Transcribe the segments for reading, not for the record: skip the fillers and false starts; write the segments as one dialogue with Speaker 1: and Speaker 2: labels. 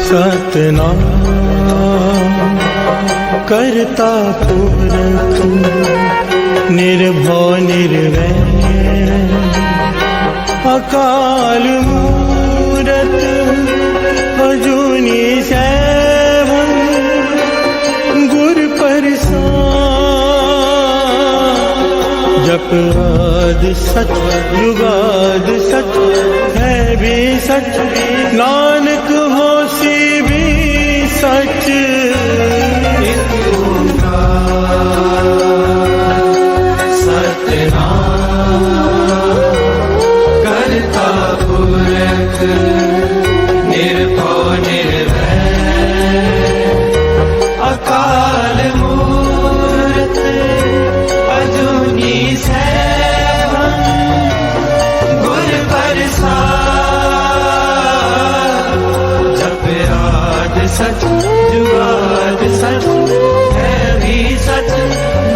Speaker 1: सतनाम करता पुरख निर्भव निर्वैर अकाल मूरत अजूनी सैभं गुर प्रसाद। जप आदि सच जुगाद सच है भी सच नानक होसी भी सच।
Speaker 2: सतनाम करता पुरख निर्भव निर्वैर अकाल मूरत अजूनी सैभं गुर प्रसाद। जप आद सच जुगाद सच है भी सच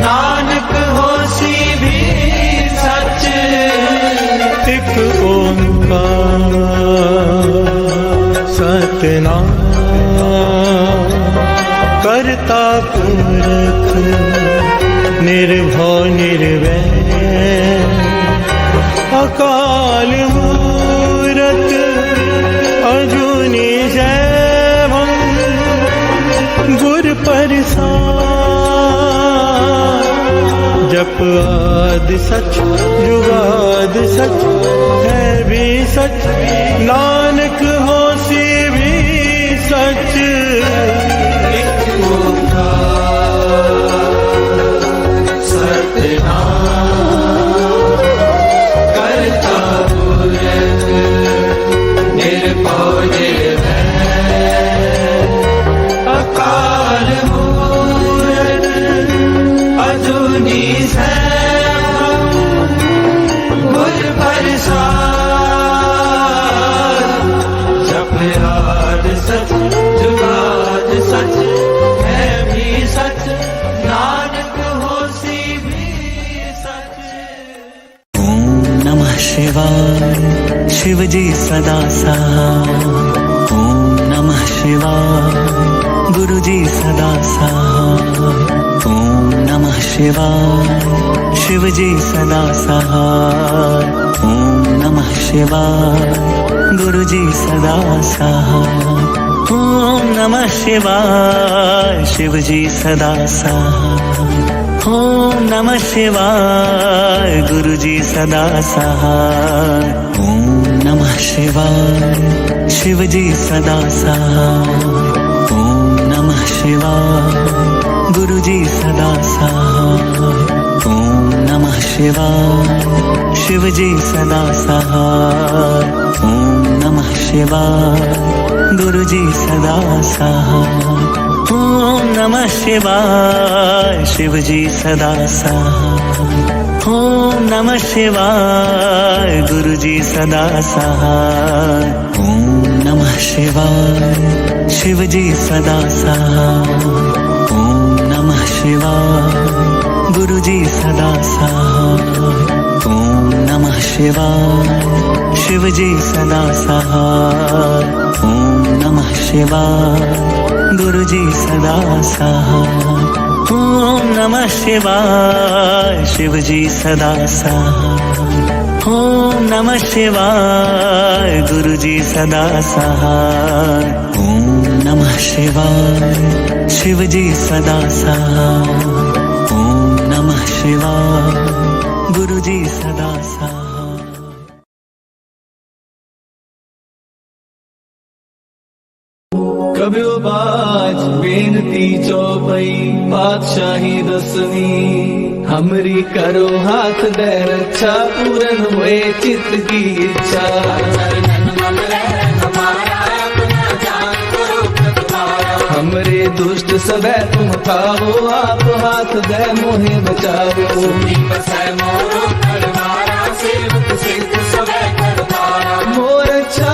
Speaker 2: नानक होसी भी सच।
Speaker 1: एक ओंकार सतनाम करता पुरख निर्भव निर्वैर अकाल मूरत अजूनी सैभं गुर प्रसाद। जप आद सच जुगाद सच है भी सच नानक होसी भी सच।
Speaker 2: सतनाम करता पुरख निर्भव निर्वैर अकाल मूरत अजूनी सैभं गुर प्रसाद। जप आद सच जुगाद सच है भी सच नानक होसी भी सच।
Speaker 3: ओम नमः शिवाय शिव जी सदा सहाय। ओम नमः शिवाय गुरु जी सदा सहाय। ओम नमः शिवाय शिव जी सदा सहाय। ओम नमः शिवाय गुरु जी सदा सहाय। ओम नमः शिवाय शिव जी सदा सहाय। ओम नमः शिवाय गुरु जी सदा सहाय। ओम नमः शिवाय शिव जी सदा सहाय। ओम नमः शिवाय गुरु जी सदा सहाय। ओम नमः शिवाय शिव जी सदा सहाय। ओम नमः शिवाय गुरु जी सदा सहाय। ओम नमः शिवाय शिव जी सदा सहाय। ओम नमः शिवाय गुरु जी सदा सहाय। ओम नमः शिवाय शिव जी सदा सहाय। ओम नमः शिवाय गुरु जी सदा सहाय। ओम नमः शिवाय शिव जी सदा सहाय। ओम नमः शिवाय गुरु जी सदा सहाय। ओम नमः शिवाय शिव जी सदा सहाय। ओम नमः शिवाय गुरु जी सदा सहाय। ओम नमः शिवाय शिव जी सदा सहाय। ओम नमः शिवाय गुरु जी सदा सहाय।
Speaker 2: कबियो बाज बेनती चौपई पातशाही दसवीं हमरी करो हाथ दे रक्षा पूरन हुए चित्त की इच्छा। हमरे दुष्ट सबे तुम खाओ आप हाथ दे मोहे बचाओ। मोर अच्छा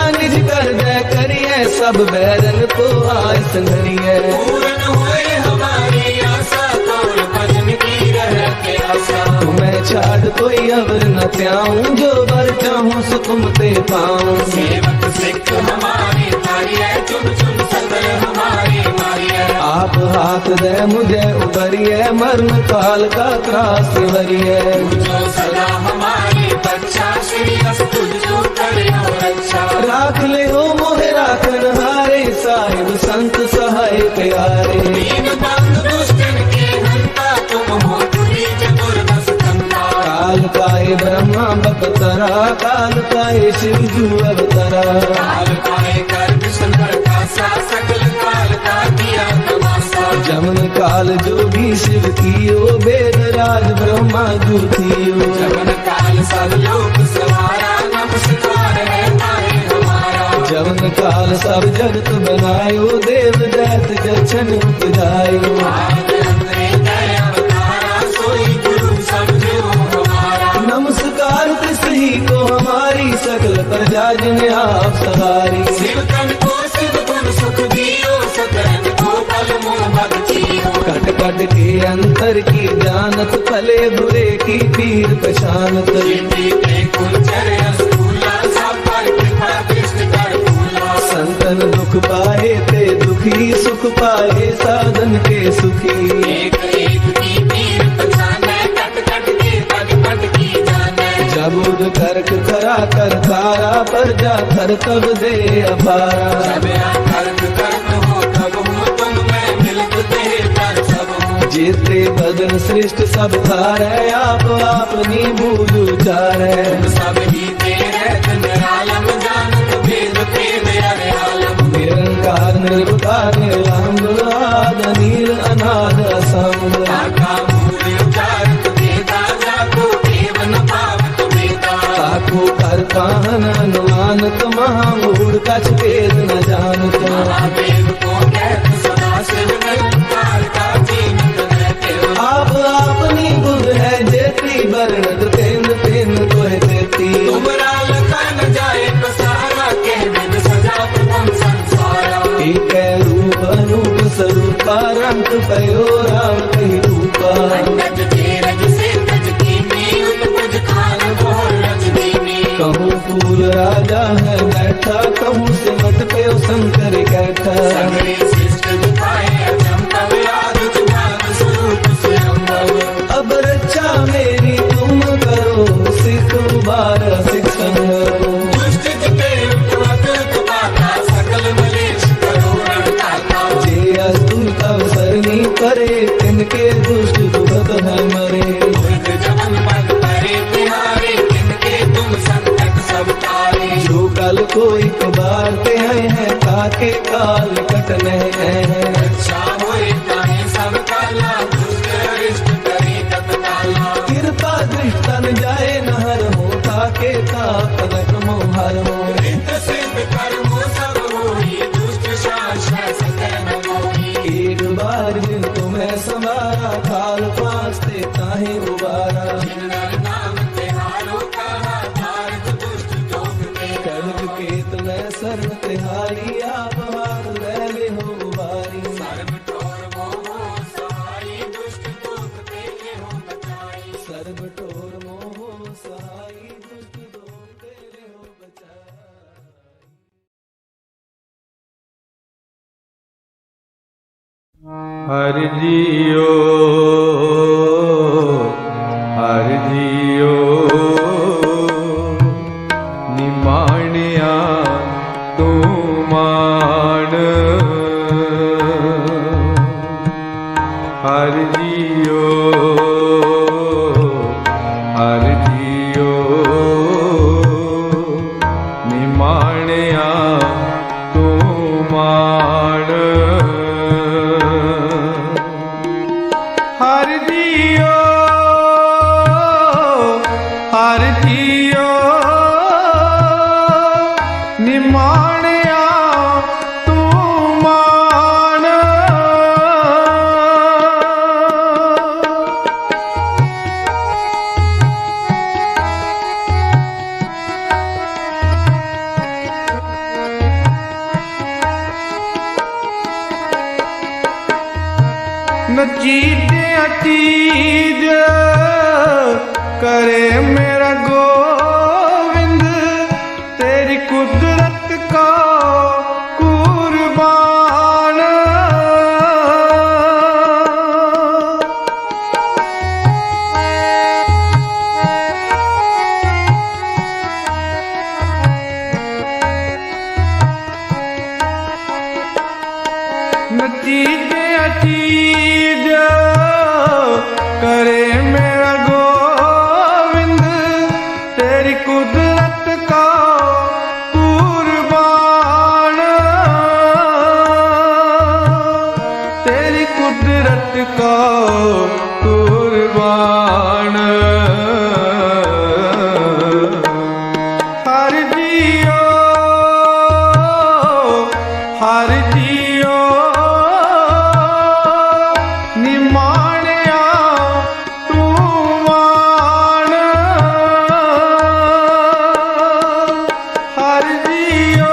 Speaker 2: सब बैरन को आय संघरिए।
Speaker 4: पूर्ण हुए हमारी आशा, कौन भजन की रहते आशा।
Speaker 2: तुम्हें छाड़ कोई अवर न त्याऊं, जो बर चाहूं सो तुम ते पाऊं।
Speaker 4: सेवक सिख हमारी मारिए, चुन चुन सदर हमारी मारिए।
Speaker 2: आप हाथ दे मुझे उबरिए, मरण काल का त्रास वरिए।
Speaker 4: जो सदा हमारी रक्षा, श्री अस्तु जो करे रक्षा।
Speaker 2: राख ले हो मोहे राखन हारे, साहिब संत सहाय प्यारे।
Speaker 4: दीन बंधु दुष्टन के हंता, तुम हो तुरी चतुर्दश कंता।
Speaker 2: काल काए ब्रह्मा बपतरा, काल काए शिव जू अवतरा।
Speaker 4: काल पाए कर विष्णु का सा, सकल काल का किया तमाशा।
Speaker 2: जमन काल जो भी शिव कियो, वेद राज ब्रह्मा जू थियो।
Speaker 4: जमन काल सब लोक सवारा, नमस्कार है तारे हमारा।
Speaker 2: जमन काल सब जगत बनायो, देव दैत जछन उपजायो।
Speaker 4: आदि अंतरे दया अवतारा, सोई गुरु समझो हमारा।
Speaker 2: नमस्कार तिसही को हमारी, सकल प्रजा जिन आप सवारी।
Speaker 4: शिव तन को शिव गुण सुख दियो, सकरन को बल मोह भक्तियो।
Speaker 2: कट कट के अंतर की जानत, भले बुरे की पीर पहचानत।
Speaker 4: कीर्ति के कुंजर अस्तूला, सब पर कृपा दृष्टि कर फूला।
Speaker 2: संतन दुख पाए ते दुखी, सुख पाए साधन के सुखी।
Speaker 4: एक एक की पीर पहचाने, कट कट के पग पग की जाने।
Speaker 2: जबुद कर्क करा कर तारा, पर जा कर तब दे अपारा।
Speaker 4: जब कर्म कर्म हो तब हो, तुम मैं मिलत दे कर सब हो।
Speaker 2: जेते भजन श्रेष्ठ सब थारे, आप अपनी बूझ उचारे।
Speaker 4: तुम सब ही तेरे निरालम, जानत भेद भेद अरे आलम।
Speaker 2: निरंकार निर्विकार निरालंब, आद नील अनाद असंग।
Speaker 4: काका मूल उचारत वेदा, जाको देव न पावत वेदा।
Speaker 2: ताको कर पाहन अनुमानत, महामूढ़ कछ भेद न जानत।
Speaker 4: महादेव को कहत सदा शिव, निरंकार का जीनत रहते हो।
Speaker 2: आप अपनी बुध है जेती, वर्णत तेन तेन तोह देती।
Speaker 4: तुमरा लखा न जाए पसारा, के विद सजा प्रथम संसारा।
Speaker 2: एक रूप अनूप स्वरूपा, रंग पयो राम कही रूपा।
Speaker 4: अंगद तेरज से तज कीनी, उत्पज खान बोल रजनीनी।
Speaker 2: कहूँ पूर राजा है बैठा, कहूँ सिमट पे शंकर कैठा।
Speaker 4: सगरे शिष्ट दिखाए अचंभव, आदि जुबान स्वरूप स्वयंभव।
Speaker 2: अब रक्षा मेरी तुम करो, सिख उबारा सिख संगरो।
Speaker 4: दुष्ट जिते उपवत तुमाता, सकल मलेश करो रणताता।
Speaker 2: जे अस्तुत अवसरनी करे, तिनके दुष्ट दुखत है मरे।
Speaker 4: दुर्ग जमन पद परे तिहारे, तिनके तुम संकट सब तारे।
Speaker 2: जो कल को एक बार ते हैं, ताके काल कटने हैं।
Speaker 4: रक्षा होए ताहे सब काला, दुष्ट अरिष्ट करे तत्काला।
Speaker 2: कृपा दृष्टन जाए नहर हो, ताके तापनक मोहर हो।
Speaker 4: रित सिद्ध कर्मो सब होई, दुष्ट शासन सकल न मोही।
Speaker 2: एक बार जिन तुम्हें समारा, काल पास्ते ताहे उबारा।
Speaker 4: जिन नर नाम तिहारो कहा, भारत दुष्ट जोग के।
Speaker 2: कड़क केत में शरण तिहारी, आप हाथ ले हो उबारी।
Speaker 4: सर्व ठोर मोहो सहाई, दुष्ट दोष तेरे हो बचाई।
Speaker 2: सर्व ठोर मोह सहाई, दुष्ट दोष तेरे हो बचाई।
Speaker 1: हर जियो हर जियो, निमाणिया तू मान। हर जियो हर जियो, निमाणिया तू मान। हर जियो हर जियो, निमाणिया तू मान। नचीते चीज करे मेरा गोविंद, तेरी कुदरत का कुर्बान। नचीते चीज करे मेरा गोविंद, तेरी कुदरत का कुर्बान, तेरी कुदरत का कुर्बान। हर जियो हर जियो निमाणिया तू मान। हर जियो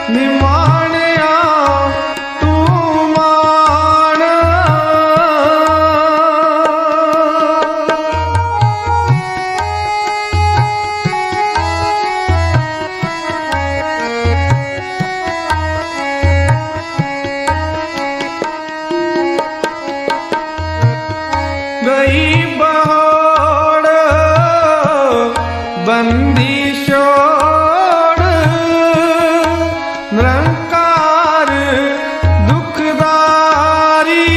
Speaker 1: निमाणिया तू मान। गई बहोड़ बंदी छोड़, निरंकार दुखदारी।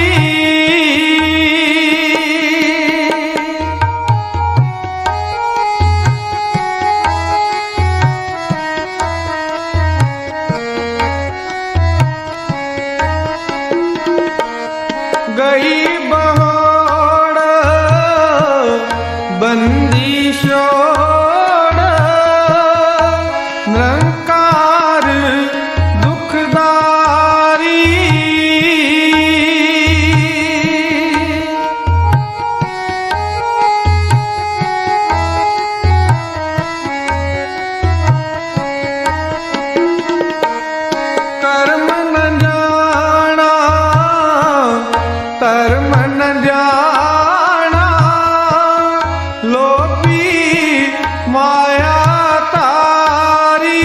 Speaker 1: गई बहोड़ बंदी छोड़, निरंकार दुखदारी। कर्म न जाना धर्म न जाना, लोभी माया तारी।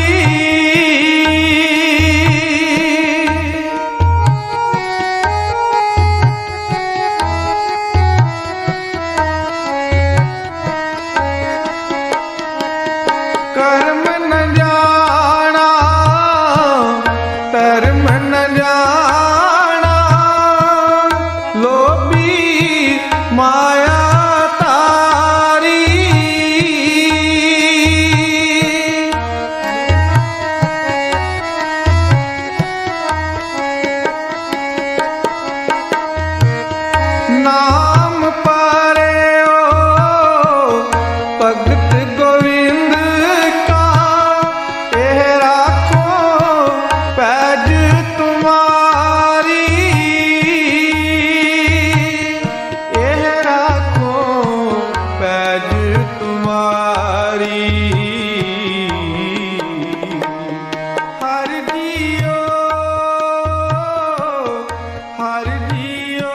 Speaker 1: कर्म न जाना धर्म न जाना, लोभी माया तारी। नाम पारे ओ भगत गोविंद का, एह राखो पैज तुम्हारी। एह राखो पैज तुम्हारी। हर जियो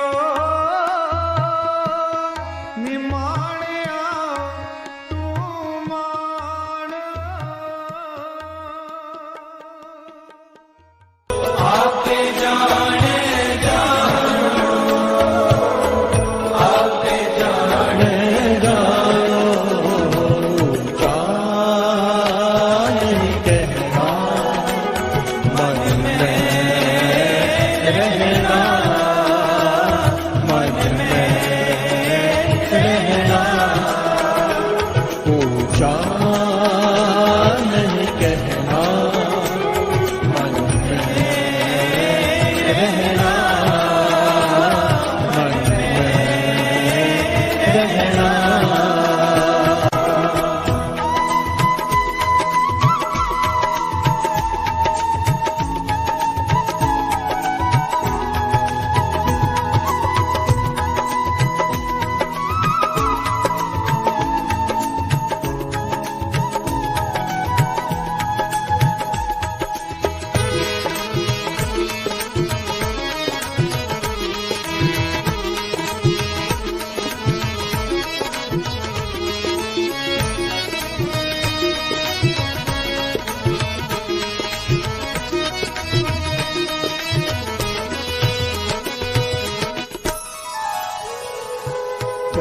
Speaker 1: निमाणिया तू मान।
Speaker 3: रहना मन में रहना।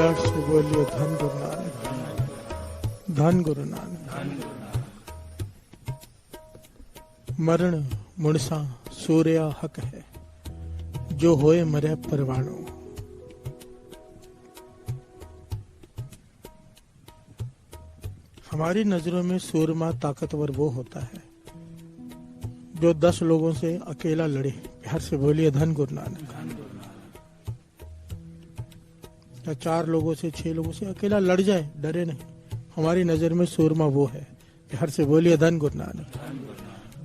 Speaker 1: प्यार से बोलिए धन गुरु नानक, धन गुरु नानक। मरण मुनसा सूर्या हक है, जो होए मरे परवाणो। हमारी नजरों में सूरमा ताकतवर वो होता है जो 10 लोगों से अकेला लड़े। प्यार से बोलिए धन गुरु नानक। या 4 लोगों से 6 लोगों से अकेला लड़ जाए, डरे नहीं। हमारी नजर में सूरमा वो है। प्यार से बोलिए धन गुरु नानक।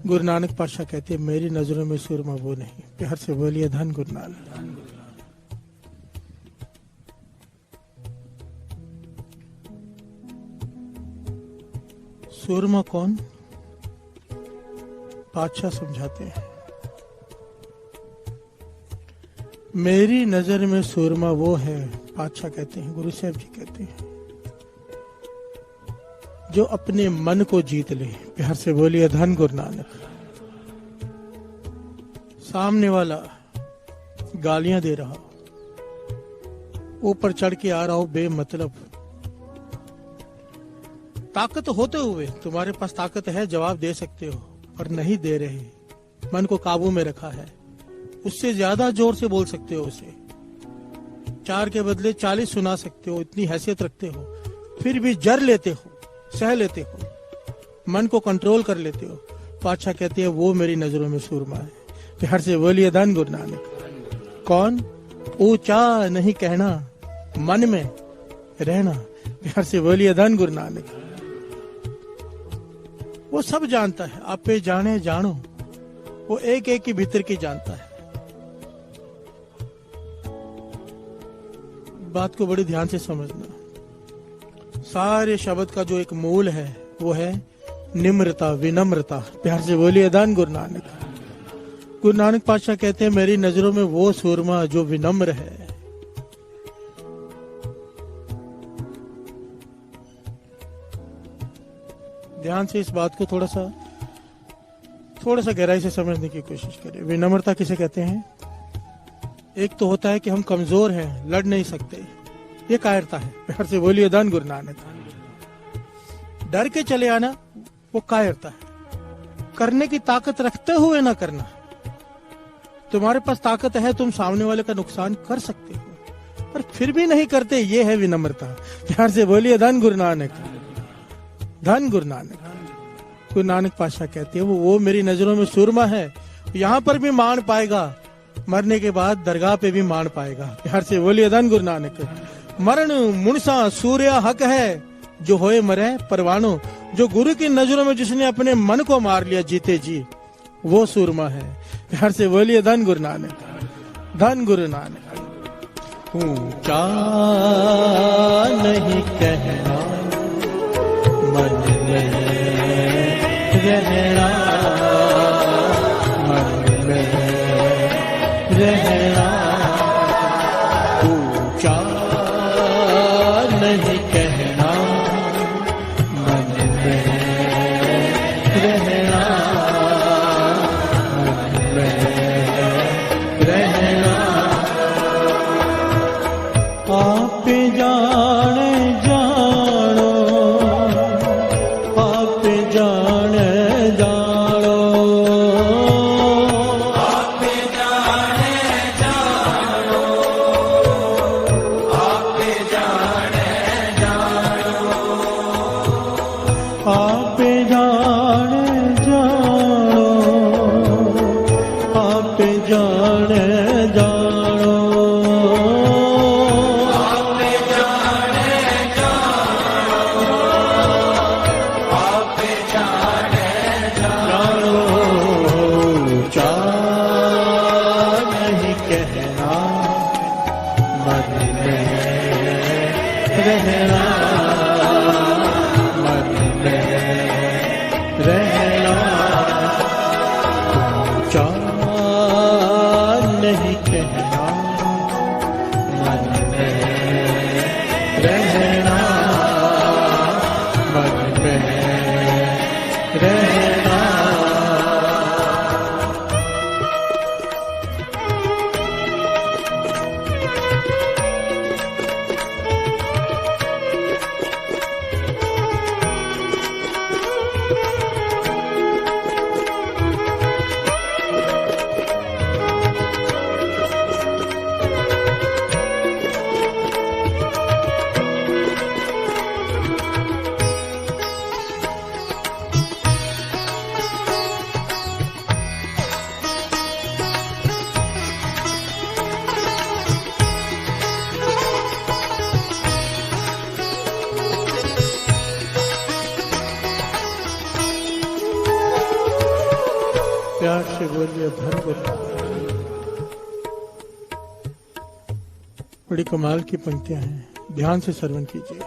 Speaker 1: गुरु नानक पातशाह कहते हैं मेरी नजरों में सूरमा वो नहीं। प्यार से बोलिए धन गुरु नानक। सूरमा कौन? पातशाह समझाते हैं मेरी नजर में सूरमा वो है, पातशाह कहते हैं, गुरु साहब जी कहते हैं, जो अपने मन को जीत ले। प्यार से बोलिए धन गुरु नानक। सामने वाला गालियां दे रहा, ऊपर चढ़ के आ रहा हो बेमतलब, ताकत होते हुए तुम्हारे पास ताकत है, जवाब दे सकते हो, पर नहीं दे रहे, मन को काबू में रखा है, उससे ज्यादा जोर से बोल सकते हो उसे, 4 के बदले 40 सुना सकते हो, इतनी हैसियत रखते हो, फिर भी जर लेते हो, सह लेते हो, मन को कंट्रोल कर लेते हो। पातशाह कहते हैं वो मेरी नजरों में सूरमा है। प्यार से बोलिए धन गुरु नानक। कौन? ऊंचा नहीं कहना, मन में रहना। प्यार से बोलिए धन गुरु नानक। वो सब जानता है, आप पे जाने जानो, वो एक एक की भीतर की जानता है। बात को बड़े ध्यान से समझना। सारे शब्द का जो एक मूल है वो है निम्रता, विनम्रता। प्यार से बोलिए धन गुरु नानक। गुरु नानक पातशाह कहते हैं मेरी नजरों में वो सूरमा जो विनम्र है। ध्यान से इस बात को थोड़ा सा गहराई से समझने की कोशिश करें। विनम्रता किसे कहते हैं? एक तो होता है कि हम कमजोर हैं, लड़ नहीं सकते, ये कायरता है। प्यार से बोलिए धन गुरु नानक। डर के चले आना वो कायरता है। करने की ताकत रखते हुए ना करना। तुम्हारे पास ताकत है, तुम सामने वाले का नुकसान कर सकते हो, पर फिर भी नहीं करते, ये है विनम्रता। प्यार से बोलिए धन गुरु नानक, धन गुरु नानक। गुरु नानक पातशाह कहते हैं वो मेरी नजरों में सूरमा है। यहाँ पर भी मान पाएगा, मरने के बाद दरगाह पे भी मान पाएगा। प्यार से बोलिए धन गुरु नानक। मरण मुनसा सूर्या हक है, जो होए मरे परवानो। जो गुरु की नजरों में जिसने अपने मन को मार लिया जीते जी, वो सूरमा है। प्यार से बोलिए धन गुरु नानक, धन गुरु नानक। ऊंचा नहीं कहना, मन में रहना, मन में रहना। ऊंचा नहीं कहना, मन में रहना, मन में रहना। आप जाने जानो, आप जाने जानो,
Speaker 4: आप जाने जानो, आप जाने जानो,
Speaker 1: आप जाने जानो, आप जाने जानो।
Speaker 4: आप जाने जानो, आप जाने
Speaker 1: जानो। ऊंचा नहीं कहना, मन में रहना, मन में रहना। ऊंचा नहीं कहना, मन में रहना, मन में रहना। से बोलिए धन गुरु। बड़ी कमाल की पंक्तियां हैं, ध्यान से श्रवण कीजिए।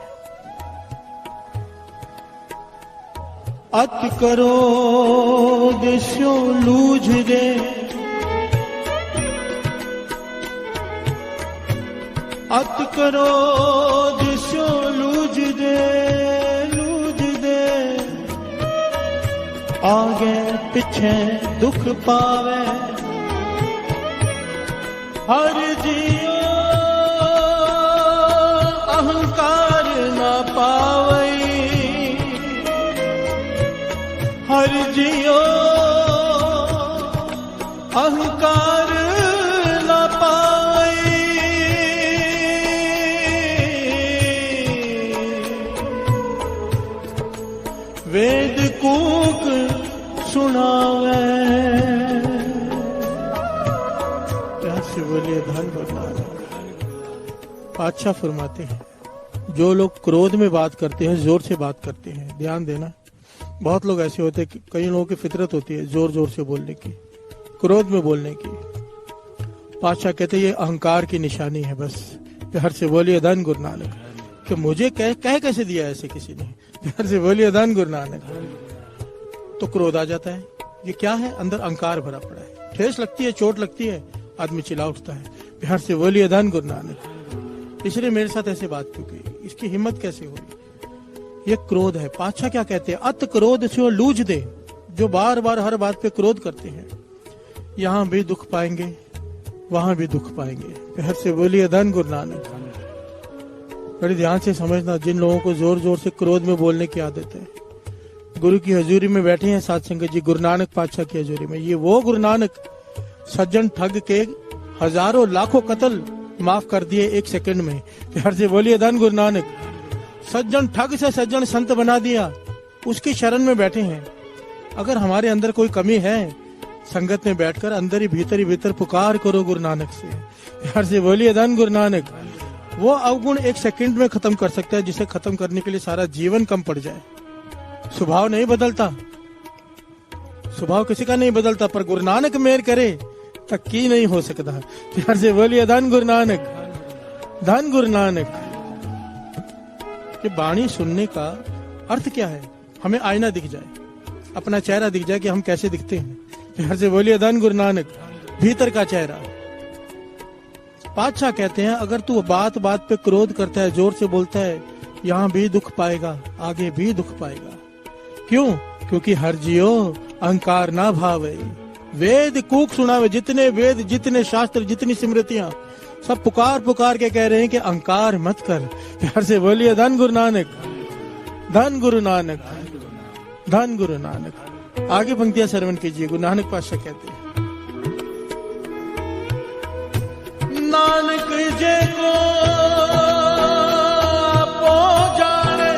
Speaker 1: अति करो दिशो लूझ दे, अति करो दिशो लूझ दे, लूझ दे, आगे पीछे दुख पावे, हर जियो अहंकार न पावई, हर जियो अहंकार न पावई, वेद कूक सुनावे। प्यासे बोलिए धन भगवान। बादशाह फरमाते हैं, जो लोग क्रोध में बात करते हैं, जोर से बात करते हैं, ध्यान देना, बहुत लोग ऐसे होते हैं, कई लोगों की फितरत होती है जोर जोर से बोलने की, क्रोध में बोलने की। बादशाह कहते हैं ये अहंकार की निशानी है। बस प्यार से बोलिए धन गुरु नानक। कि मुझे कह कैसे दिया ऐसे किसी ने, प्यार से बोलिए धन गुरु नानक। तो क्रोध आ जाता है। ये क्या है? अंदर अहंकार भरा पड़ा है, ठेस लगती है, चोट लगती है, आदमी चिल्ला उठता है। प्यार से बोलिए धन गुरु नानक। इसलिए मेरे साथ ऐसे बात क्यों की, इसकी हिम्मत कैसे हुई? ये क्रोध है। पातशाह क्या कहते हैं? अत क्रोध से लूझ दे। जो बार बार हर बात पे क्रोध करते हैं, यहाँ भी दुख पाएंगे, वहां भी दुख पाएंगे। प्यार से बोलिए धन गुरु नानक। बड़ी ध्यान से समझना, जिन लोगों को जोर जोर से क्रोध में बोलने की आदत है, गुरु की हजूरी में बैठे हैं साथ संगत जी, गुरु नानक पातशाह की हजूरी में, ये वो गुरु नानक सज्जन ठग के हजारों लाखों कत्ल माफ कर दिए एक सेकंड में। प्यार से बोलिए धन गुरु नानक। सज्जन ठग से सज्जन संत बना दिया, उसकी शरण में बैठे हैं। अगर हमारे अंदर कोई कमी है, संगत में बैठकर अंदर ही भीतर पुकार करो गुरु नानक से। प्यार से बोलिए धन गुरु नानक। वो अवगुण एक सेकंड में खत्म कर सकता है, जिसे खत्म करने के लिए सारा जीवन कम पड़ जाए। स्वभाव नहीं बदलता, स्वभाव किसी का नहीं बदलता, पर गुरु नानक मेहर करे तक की नहीं हो सकता। प्यार से बोलिए धन गुरु नानक, धन गुरु नानक। ये वाणी सुनने का अर्थ क्या है? हमें आईना दिख जाए, अपना चेहरा दिख जाए कि हम कैसे दिखते हैं। प्यार से बोलिए धन गुरु नानक। भीतर का चेहरा। पातशाह कहते हैं, अगर तू बात बात पे क्रोध करता है, जोर से बोलता है, यहाँ भी दुख पाएगा, आगे भी दुख पाएगा। क्यों? क्योंकि हर जियो अहंकार ना भावे। वेद कूक सुनावे। जितने वेद, जितने शास्त्र, जितनी स्मृतियां, सब पुकार पुकार के कह रहे हैं कि अहंकार मत कर। प्यार से बोलिए धन गुरु नानक, धन गुरु नानक, धन गुरु नानक। आगे पंक्तियां श्रवण कीजिए। गुरु नानक पातशाह कहते हैं, नानक जे को आपो जाने,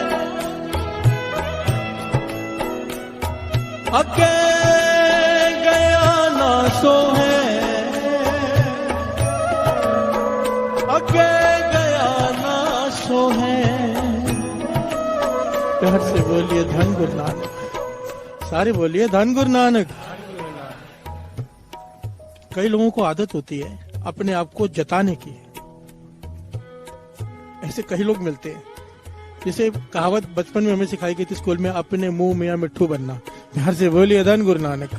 Speaker 1: अके गया ना सो है, अके गया ना सो है। प्यार से बोलिए धन गुरु नानक। सारे बोलिए धन गुरु नानक। कई लोगों को आदत होती है अपने आप को जताने की। ऐसे कई लोग मिलते हैं, जैसे कहावत बचपन में हमें सिखाई गई थी स्कूल में, अपने मुंह में मिट्ठू बनना। प्यार से बोलिए धन गुरु नानक।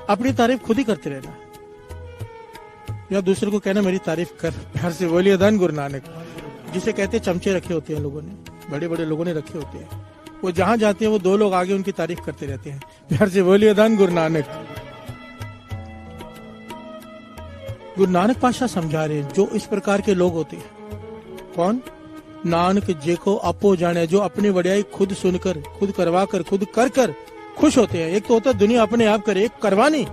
Speaker 1: अपनी तारीफ खुद ही करते रहना, या दूसरे को कहना मेरी तारीफ कर। प्यार से बोलिए धन गुरु नानक। जिसे कहते चमचे रखे होते हैं लोगों ने, बड़े बड़े लोगों ने रखे होते हैं, वो जहां जाते हैं वो दो लोग आगे उनकी तारीफ करते रहते हैं। प्यार से बोलिए धन गुरु नानक। गुरु नानक पातशाह समझा रहे हैं, जो इस प्रकार के लोग होते हैं। कौन? नानक जे को आपो जाने, जो अपनी बढ़ियाई खुद सुनकर, खुद करवा कर, खुद कर कर खुश होते हैं। एक तो होता है दुनिया अपने आप करे, एक करवानी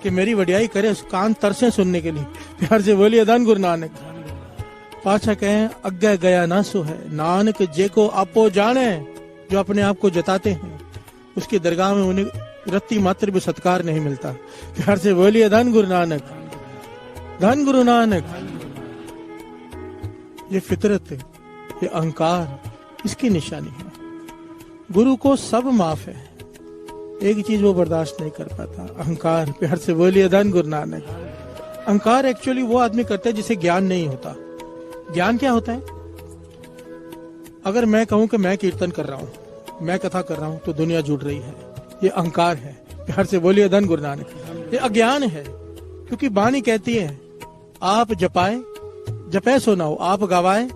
Speaker 1: कि मेरी बढ़ियाई करे, कान तरसे सुनने के लिए। प्यार से बोलिए धन गुरु नानक। पातशाह कहें, अग्गे गया ना सो है। नानक जे को आपो जाने, जो अपने आप को जताते हैं, उसकी दरगाह में उन्हें रत्ती मात्र भी सत्कार नहीं मिलता। प्यार से बोलिए धन गुरु नानक, धन गुरु नानक। ये फितरत, ये अहंकार, इसकी निशानी है। गुरु को सब माफ है, एक चीज वो बर्दाश्त नहीं कर पाता, अहंकार। प्यार से बोलिए धन गुरु नानक। अहंकार एक्चुअली वो आदमी करता है जिसे ज्ञान नहीं होता। ज्ञान क्या होता है? अगर मैं कहूं कि मैं कीर्तन कर रहा हूं, मैं कथा कर रहा हूं, तो दुनिया जुड़ रही है, ये अहंकार है। प्यार से बोलिए धन गुरु नानक। ये अज्ञान है, क्योंकि वाणी कहती है आप जपाए जपे सो नाओ, आप गवाए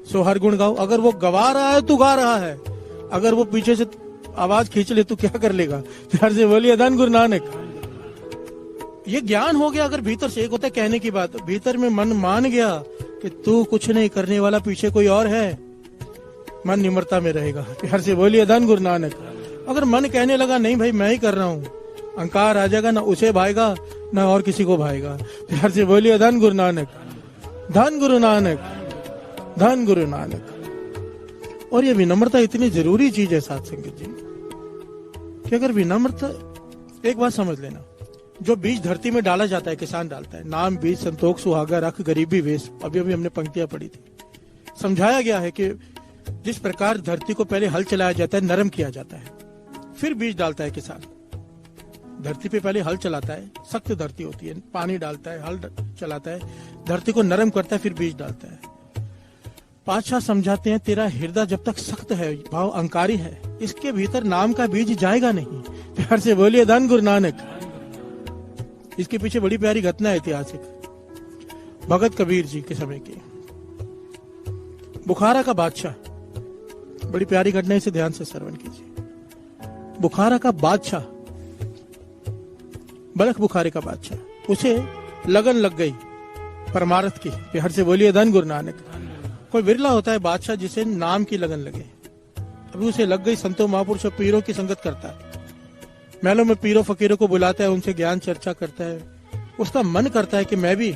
Speaker 1: सो हर गुण गाओ। अगर वो गवा रहा है तो गा रहा है, अगर वो पीछे से आवाज खींच ले तो क्या कर लेगा? प्यार से बोलिए धन गुरु नानक। ये ज्ञान हो गया। अगर भीतर से, एक होता है कहने की बात, भीतर में मन मान गया कि तू कुछ नहीं करने वाला, पीछे कोई और है, मन निम्रता में रहेगा। प्यार से बोलिए धन गुरु नानक। अगर मन कहने लगा नहीं भाई मैं ही कर रहा हूं, अहंकार आ जाएगा, ना उसे भाएगा ना और किसी को भाएगा। प्यार से बोलिए धन गुरु नानक। धन गुरु नानक, धन गुरु नानक। और ये विनम्रता इतनी जरूरी चीज है साथ संगत जी, कि अगर विनम्रता, एक बात समझ लेना, जो बीज धरती में डाला जाता है, किसान डालता है, नाम बीज संतोष सुहागा रख गरीबी वेश, अभी अभी हमने पंक्तियां पढ़ी थी। समझाया गया है कि जिस प्रकार धरती को पहले हल चलाया जाता है, नरम किया जाता है, फिर बीज डालता है किसान। धरती पे पहले हल चलाता है, सख्त धरती होती है, पानी डालता है, हल चलाता है, धरती को नरम करता है, फिर बीज डालता है। पातशाह समझाते हैं तेरा हृदय जब तक सख्त है, भाव अहंकारी है, इसके भीतर नाम का बीज जाएगा नहीं। प्यार से बोलिए धन गुरु नानक। इसके पीछे बड़ी प्यारी घटना है ऐतिहासिक, भगत कबीर जी के समय की। बुखारा का बादशाह, बड़ी प्यारी घटना है, इसे ध्यान से श्रवण कीजिए। बुखारा का बादशाह, बलख बुखारे का बादशाह, उसे लगन लग गई परमार्थ की। प्यार से बोलिए धन गुरु नानक। कोई विरला होता है बादशाह जिसे नाम की लगन लगे। अभी उसे लग गई, संतों महापुरुषों पीरों की संगत करता है, महलों में पीरों फकीरों को बुलाता है, उनसे ज्ञान चर्चा करता है। उसका मन करता है कि मैं भी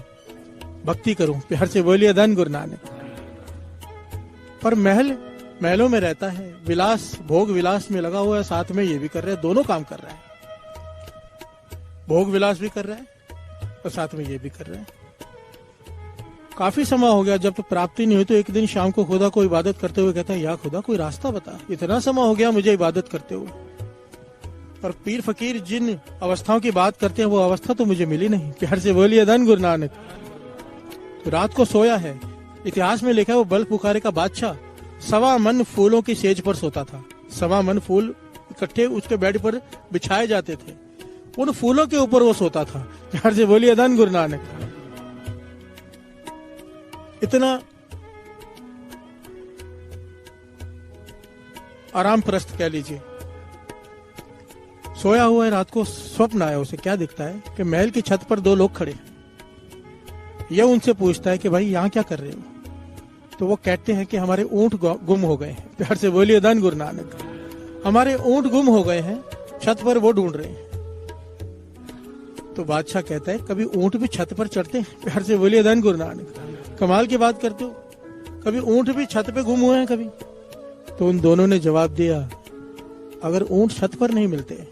Speaker 1: भक्ति करूं। प्यार से बोलिए धन गुरु नानक। पर महलों में रहता है, विलास भोग विलास में लगा हुआ है, साथ में ये भी कर रहा है, दोनों काम कर रहा है। भोग विलास भी कर रहा है और साथ में ये भी कर रहा है। काफी समय हो गया, जब तो प्राप्ति नहीं हुई तो एक दिन शाम को खुदा को इबादत करते हुए कहता है, या खुदा कोई रास्ता बता, इतना समय हो गया मुझे इबादत करते हुए, पर पीर फकीर जिन अवस्थाओं की बात करते हैं वो अवस्था तो मुझे मिली नहीं। प्यार से बोलिए धन गुरु नानक। तो रात को सोया है, इतिहास में लिखा है वो बल्ख बुखारे का बादशाह 1.25 मन फूलों की सेज पर सोता था। 1.25 मन फूल इकट्ठे उसके बेड पर बिछाए जाते थे, उन फूलों के ऊपर वो सोता था। प्यार से बोलिए धन गुरु नानक। इतना आराम प्रस्त कह लीजिए। सोया हुआ है, रात को स्वप्न आया उसे। क्या दिखता है कि महल की छत पर 2 लोग खड़े हैं। यह उनसे पूछता है कि भाई यहाँ क्या कर रहे हो? तो वो कहते हैं कि हमारे ऊंट गुम हो गए हैं। प्यार से बोलिए धन गुरु नानक। हमारे ऊंट गुम हो गए हैं, छत पर वो ढूंढ रहे हैं। तो बादशाह कहता है कभी ऊंट भी छत पर चढ़ते हैं? प्यार से बोलिए धन गुरु नानक। कमाल की बात करते हो, कभी ऊंट भी छत पे गुम हुए हैं कभी? तो उन दोनों ने जवाब दिया, अगर ऊंट छत पर नहीं मिलते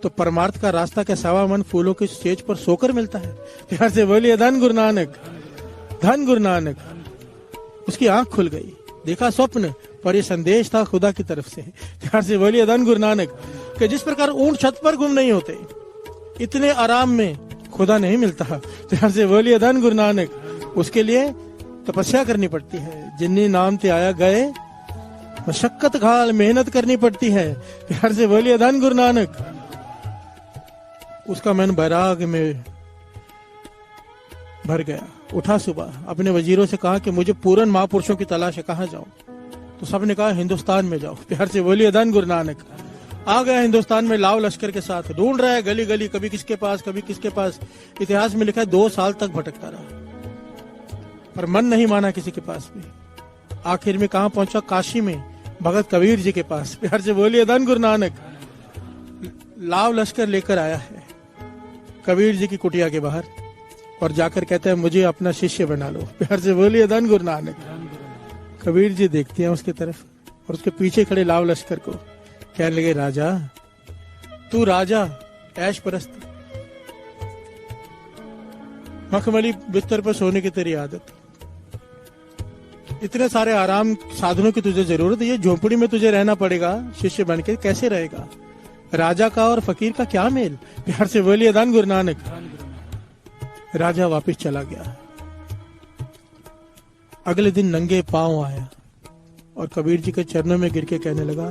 Speaker 1: तो परमार्थ का रास्ता क्या 1.25 मन फूलों के स्टेज पर सोकर मिलता है? प्यार से बोलिए धन गुरु नानक। धन गुरु नानक। उसकी आंख खुल गई, देखा स्वप्न, पर ये संदेश था खुदा की तरफ से। प्यार से बोलिए धन गुरु नानक। कि जिस प्रकार ऊंट छत पर गुम नहीं होते, इतने आराम में खुदा नहीं मिलता। प्यार से बोलिए धन गुरु नानक। उसके लिए तपस्या करनी पड़ती है। जिन्नी नाम ते आया गए, मशक्कत घाल मेहनत करनी पड़ती है। प्यार से बोलिए धन गुरु नानक। उसका मन बैराग में भर गया। उठा सुबह, अपने वजीरों से कहा कि मुझे पूर्ण महापुरुषों की तलाश है, कहाँ जाऊं? तो सबने कहा हिंदुस्तान में जाओ। प्यार से बोलिए धन गुरु नानक। आ गया हिंदुस्तान में लाव लश्कर के साथ, ढूंढ रहा है गली गली, कभी किसके पास कभी किसके पास। इतिहास में लिखा है 2 साल तक भटकता रहा, पर मन नहीं माना किसी के पास भी। आखिर में कहां पहुंचा? काशी में भगत कबीर जी के पास। प्यार से बोलिए धन गुरु नानक। लाव लश्कर लेकर आया है कबीर जी की कुटिया के बाहर और जाकर कहता है मुझे अपना शिष्य बना लो। प्यार से बोलिए धन गुरु नानक। कबीर जी देखते हैं उसकी तरफ और उसके पीछे खड़े लाव लश्कर को, कहने लगे राजा, तू राजा ऐश परस्त, मखमली बिस्तर पर सोने की तेरी आदत, इतने सारे आराम साधनों की तुझे जरूरत है, ये झोपड़ी में तुझे रहना पड़ेगा शिष्य बनके, कैसे रहेगा? राजा का और फकीर का क्या मेल? प्यार से बोलिए धन गुरु नानक। राजा वापिस चला गया। अगले दिन नंगे पांव आया और कबीर जी के चरणों में गिर के कहने लगा,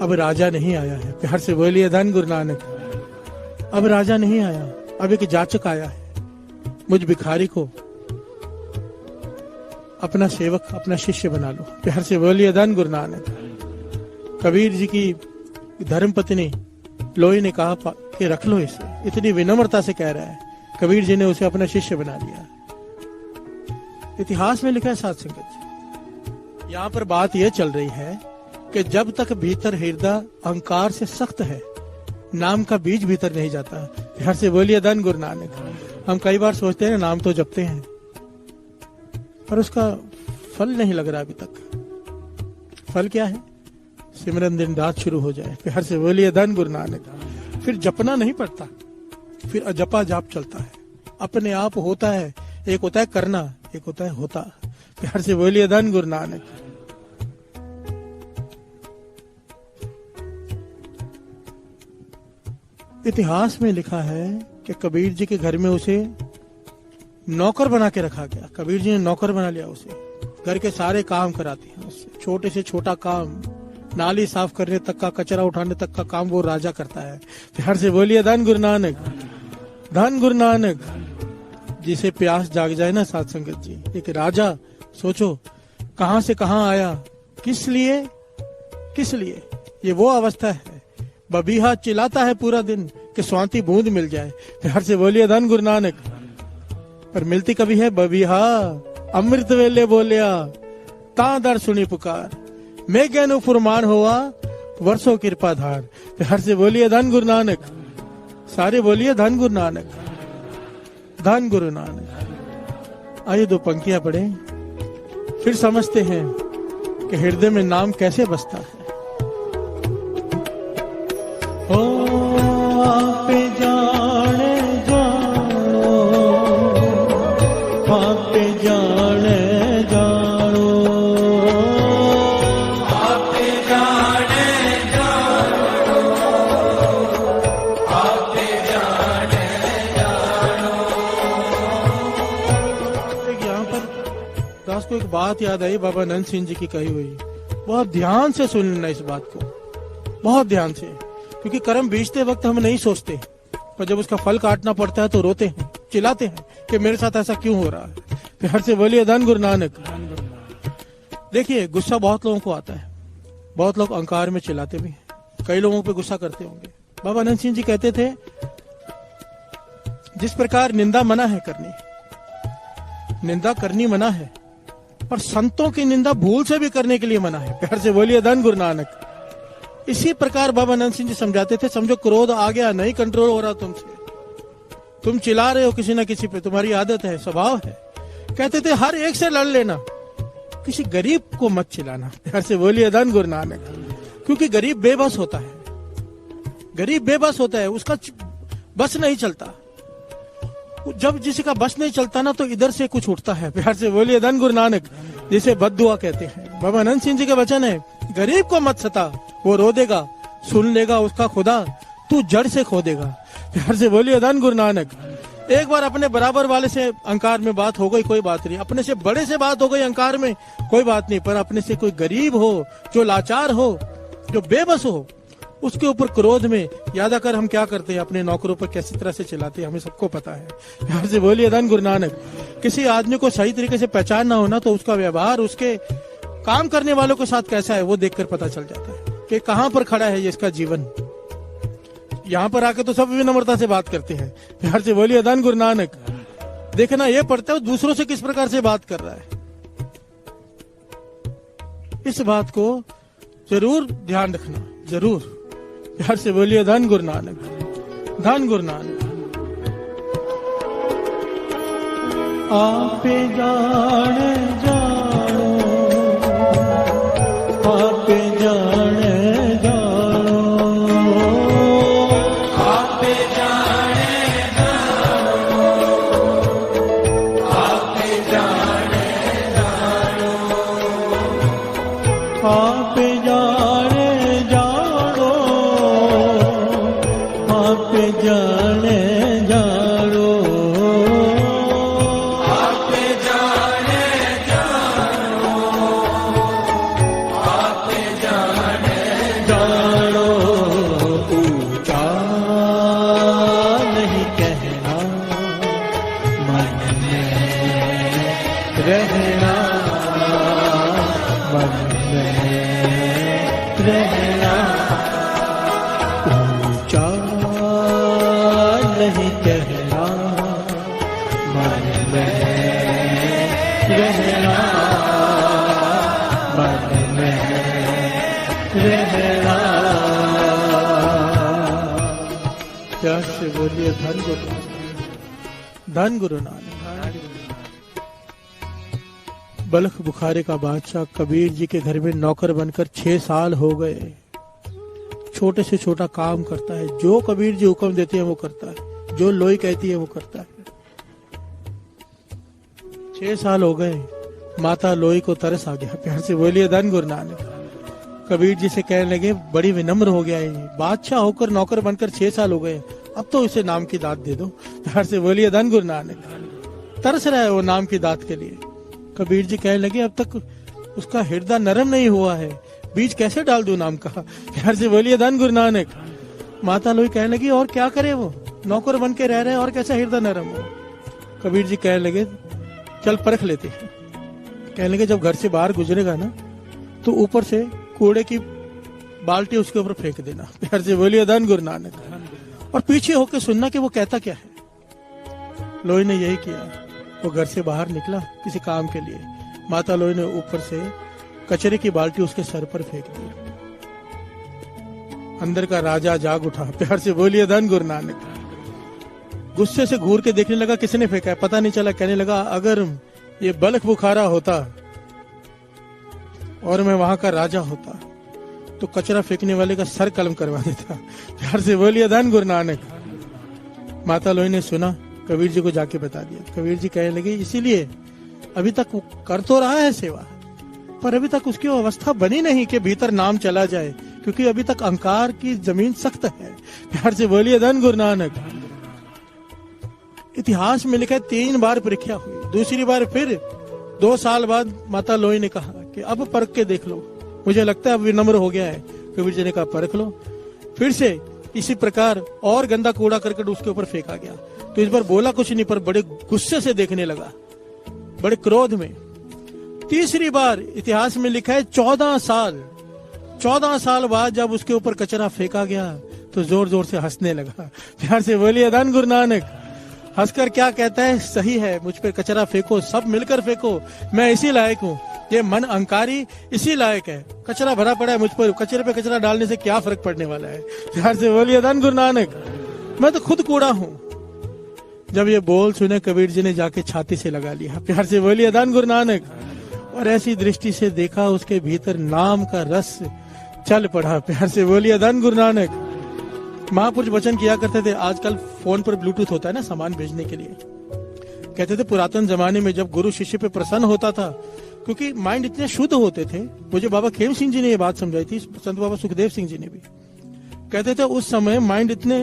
Speaker 1: अब राजा नहीं आया है। प्यार से बोलिए धन गुरु नानक। अब राजा नहीं आया, अब एक जाचक आया है। मुझ भिखारी को अपना सेवक, अपना शिष्य बना लो। प्यार से बोलिए धन गुरु नानक। कबीर जी की धर्मपत्नी लोई ने कहा कि रख लो इसे। इतनी विनम्रता से कह रहा है। कबीर जी ने उसे अपना शिष्य बना लिया। इतिहास में लिखा है साध संगत जी, यहाँ पर बात यह चल रही है कि जब तक भीतर हृदय अहंकार से सख्त है, नाम का बीज भीतर नहीं जाता। प्यार से बोलिए धन गुरु नानक। हम कई बार सोचते हैं नाम तो जपते हैं, पर उसका फल नहीं लग रहा अभी तक। फल क्या है? सिमरन दिन रात शुरू हो जाए। प्यार से बोलिए धन गुरु नानक। फिर जपना नहीं पड़ता, फिर अजपा जाप चलता है। अपने आप होता है। एक होता है करना, एक होता है होता। प्यार से बोलिए धन गुरु नानक। इतिहास में लिखा है कि कबीर जी के घर में उसे नौकर बना के रखा गया। कबीर जी ने नौकर बना लिया उसे। घर के सारे काम कराते हैं उससे, छोटे से छोटा काम, नाली साफ करने तक का, कचरा उठाने तक का काम वो राजा करता है। प्यार से बोलिए धन गुरु नानक। धन गुरु नानक। जिसे प्यास जाग जाए ना साध संगत जी, एक राजा सोचो कहां से कहां आया, किस लिए, किस लिए। ये वो अवस्था है, बबीहा चिल्लाता है पूरा दिन कि स्वाति बूंद मिल जाए। प्यार से बोलिए धन गुरु नानक। पर मिलती कभी है? बबीहा अमृत वेले बोलिया ता दर सुनी पुकार, मैं ज्ञानु फुरमान हुआ वर्षों कृपा धार। प्यार से बोलिए धन गुरु नानक। सारे बोलिए धन गुरु नानक। धन गुरु नानक। आइए दो पंक्तियां पढ़े, फिर समझते हैं कि हृदय में नाम कैसे बसता है। ओ आप जाने जानो, आप जाने जानो,
Speaker 4: आप जाने जानो, आप जाने जानो।
Speaker 1: यहाँ पर दास को एक बात याद आई, बाबा नंद सिंह जी की कही हुई। बहुत ध्यान से सुन लेना इस बात को, बहुत ध्यान से, क्योंकि कर्म बीजते वक्त हम नहीं सोचते, पर जब उसका फल काटना पड़ता है तो रोते हैं, चिल्लाते हैं कि मेरे साथ ऐसा क्यों हो रहा है। प्यार से बोलिए धन गुरु नानक। देखिए गुस्सा बहुत लोगों को आता है, बहुत लोग अहंकार में चिल्लाते भी हैं, कई लोगों पे गुस्सा करते होंगे। बाबा नंद सिंह जी कहते थे, जिस प्रकार निंदा मना है करनी, निंदा करनी मना है, पर संतों की निंदा भूल से भी करने के लिए मना है। प्यार से बोलिए धन गुरु नानक। इसी प्रकार बाबा नंद सिंह जी समझाते थे, समझो क्रोध आ गया, नहीं कंट्रोल हो रहा तुमसे, तुम चिल्ला रहे हो किसी ना किसी पे, तुम्हारी आदत है, स्वभाव है। कहते थे हर एक से लड़ लेना, किसी गरीब को मत चिल्लाना। प्यार से बोलिए धन गुरु नानक। क्योंकि गरीब बेबस होता है, गरीब बेबस होता है, उसका बस नहीं चलता। जब किसी का बस नहीं चलता ना, तो इधर से कुछ उठता है। प्यार से बोलिए धन गुरु नानक। जिसे बद्दुआ कहते हैं। बाबा नंद सिंह जी के वचन है, गरीब को मत सता, वो रो देगा, सुन लेगा उसका खुदा, तू जड़ से खो देगा। प्यार से बोलिए धन गुरु नानक। एक बार अपने बराबर वाले से अहंकार में बात हो गई, कोई बात नहीं, अपने से बड़े से बात हो गई अहंकार में, कोई बात नहीं, पर अपने से कोई गरीब हो, जो लाचार हो, जो बेबस हो, उसके ऊपर क्रोध में याद आकर हम क्या करते हैं, अपने नौकरों पर कैसी तरह से चिल्लाते हैं, हमें सबको पता है। प्यार से बोलिए धन गुरु नानक। किसी आदमी को सही तरीके से पहचानना हो ना, तो उसका व्यवहार उसके काम करने वालों के साथ कैसा है वो देखकर पता चल जाता है कि कहां पर खड़ा है ये इसका जीवन। यहाँ पर आके तो सब विनम्रता से बात करते हैं। प्यार से बोलिए धन गुरु नानक। देखना ये पड़ता है दूसरों से किस प्रकार से बात कर रहा है, इस बात को जरूर ध्यान रखना, जरूर। प्यार से बोलिए धन गुरु नानक। धन गुरु नानक। आप जाने जानो, आप जाने जानो,
Speaker 4: आप जाने जानो, आप जाने जानो,
Speaker 1: आप जाने जानो, मन में रहना, ऊंचा नहीं कहना, मन में रहना, मन में रहना। प्यार से बोलिए धन गुरु नानक, धन गुरु नानक। बल्ख बुखारे का बादशाह कबीर जी के घर में नौकर बनकर 6 साल हो गए। छोटे से छोटा काम करता है, जो कबीर जी हुक्म देते हैं वो करता है, जो लोई कहती है वो करता है। 6 साल हो गए, माता लोई को तरस आ गया। प्यार से बोलिए धन गुरु नानक। कबीर जी से कहने लगे, बड़ी विनम्र हो गया है, बादशाह होकर नौकर बनकर 6 साल हो गए, अब तो इसे नाम की दात दे दो। प्यार से बोलिए धन गुरु नानक। तरस रहा है वो नाम की दात के लिए। कबीर जी कहने लगे, अब तक उसका हृदय नरम नहीं हुआ है, बीज कैसे डाल दूं नाम का। प्यार से बोलिए धन गुरु नानक। माता लोई कहने लगी, और क्या करे, वो नौकर बन के रह रहे और कैसा हृदय नरम हो। कबीर जी कहने लगे, चल परख लेते हैं। कहने लगे, जब घर से बाहर गुजरेगा ना तो ऊपर से कूड़े की बाल्टी उसके ऊपर फेंक देना। प्यार से बोलिए धन गुरु नानक। और पीछे होकर सुनना कि वो कहता क्या है। लोई ने यही किया। वो घर से बाहर निकला किसी काम के लिए। माता लोई ने ऊपर से कचरे की बाल्टी उसके सर पर फेंक दी। अंदर का राजा जाग उठा। प्यार से बोलिए धन गुरु नानक। गुस्से से घूर के देखने लगा किसने फेंका है, पता नहीं चला। कहने लगा, अगर ये बल्ख बुखारा होता और मैं वहां का राजा होता तो कचरा फेंकने वाले का सर कलम करवा देता। प्यार से बोलिए धन गुरु नानक। माता लोई ने सुना, कबीर जी को जाके बता दिया। कबीर जी कहने लगे, इसीलिए अभी तक वो कर तो रहा है सेवा, पर अभी तक उसकी अवस्था बनी नहीं कि भीतर नाम चला जाए, क्योंकि अभी तक अहंकार की जमीन सख्त है। प्यार से बोलिए धन गुरु नानक। इतिहास में लिखा है 3 बार परीक्षा हुई। दूसरी बार फिर 2 साल बाद माता लोई ने कहा कि अब परख के देख लो, मुझे लगता है अब विनम्र हो गया है। कबीर जी ने कहा, परख लो। फिर से इसी प्रकार और गंदा कूड़ा करकट उसके ऊपर फेंका गया। तो इस बार बोला कुछ नहीं, पर बड़े गुस्से से देखने लगा, बड़े क्रोध में। तीसरी बार इतिहास में लिखा है 14 साल बाद जब उसके ऊपर कचरा फेंका गया तो जोर जोर से हंसने लगा। प्यार से बोलिए धन गुरु नानक। हंसकर क्या कहता है, सही है, मुझ पे कचरा फेंको, सब मिलकर फेंको, मैं इसी लायक हूँ। ये मन अहंकारी इसी लायक है। कचरा भरा पड़ा है मुझ पर, कचरे पे कचरा डालने से क्या फर्क पड़ने वाला है। प्यार से बोलिए धन गुरु नानक। मैं तो खुद कूड़ा हूँ। जब ये बोल सुने कबीर जी ने जाके छाती से लगा लिया। प्यार से बोलिए धन गुरु नानक। और ऐसी दृष्टि से देखा, उसके भीतर नाम का रस चल पड़ा। प्यार से बोलिए धन गुरु नानक। महापुरुष वचन किया करते थे, आजकल फोन पर ब्लूटूथ होता है ना सामान भेजने के लिए। कहते थे पुरातन जमाने में जब गुरु शिष्य पे प्रसन्न होता था, क्योंकि माइंड इतने शुद्ध होते थे। मुझे बाबा खेम सिंह जी ने ये बात समझाई थी, संत बाबा सुखदेव सिंह जी ने भी। कहते थे उस समय माइंड इतने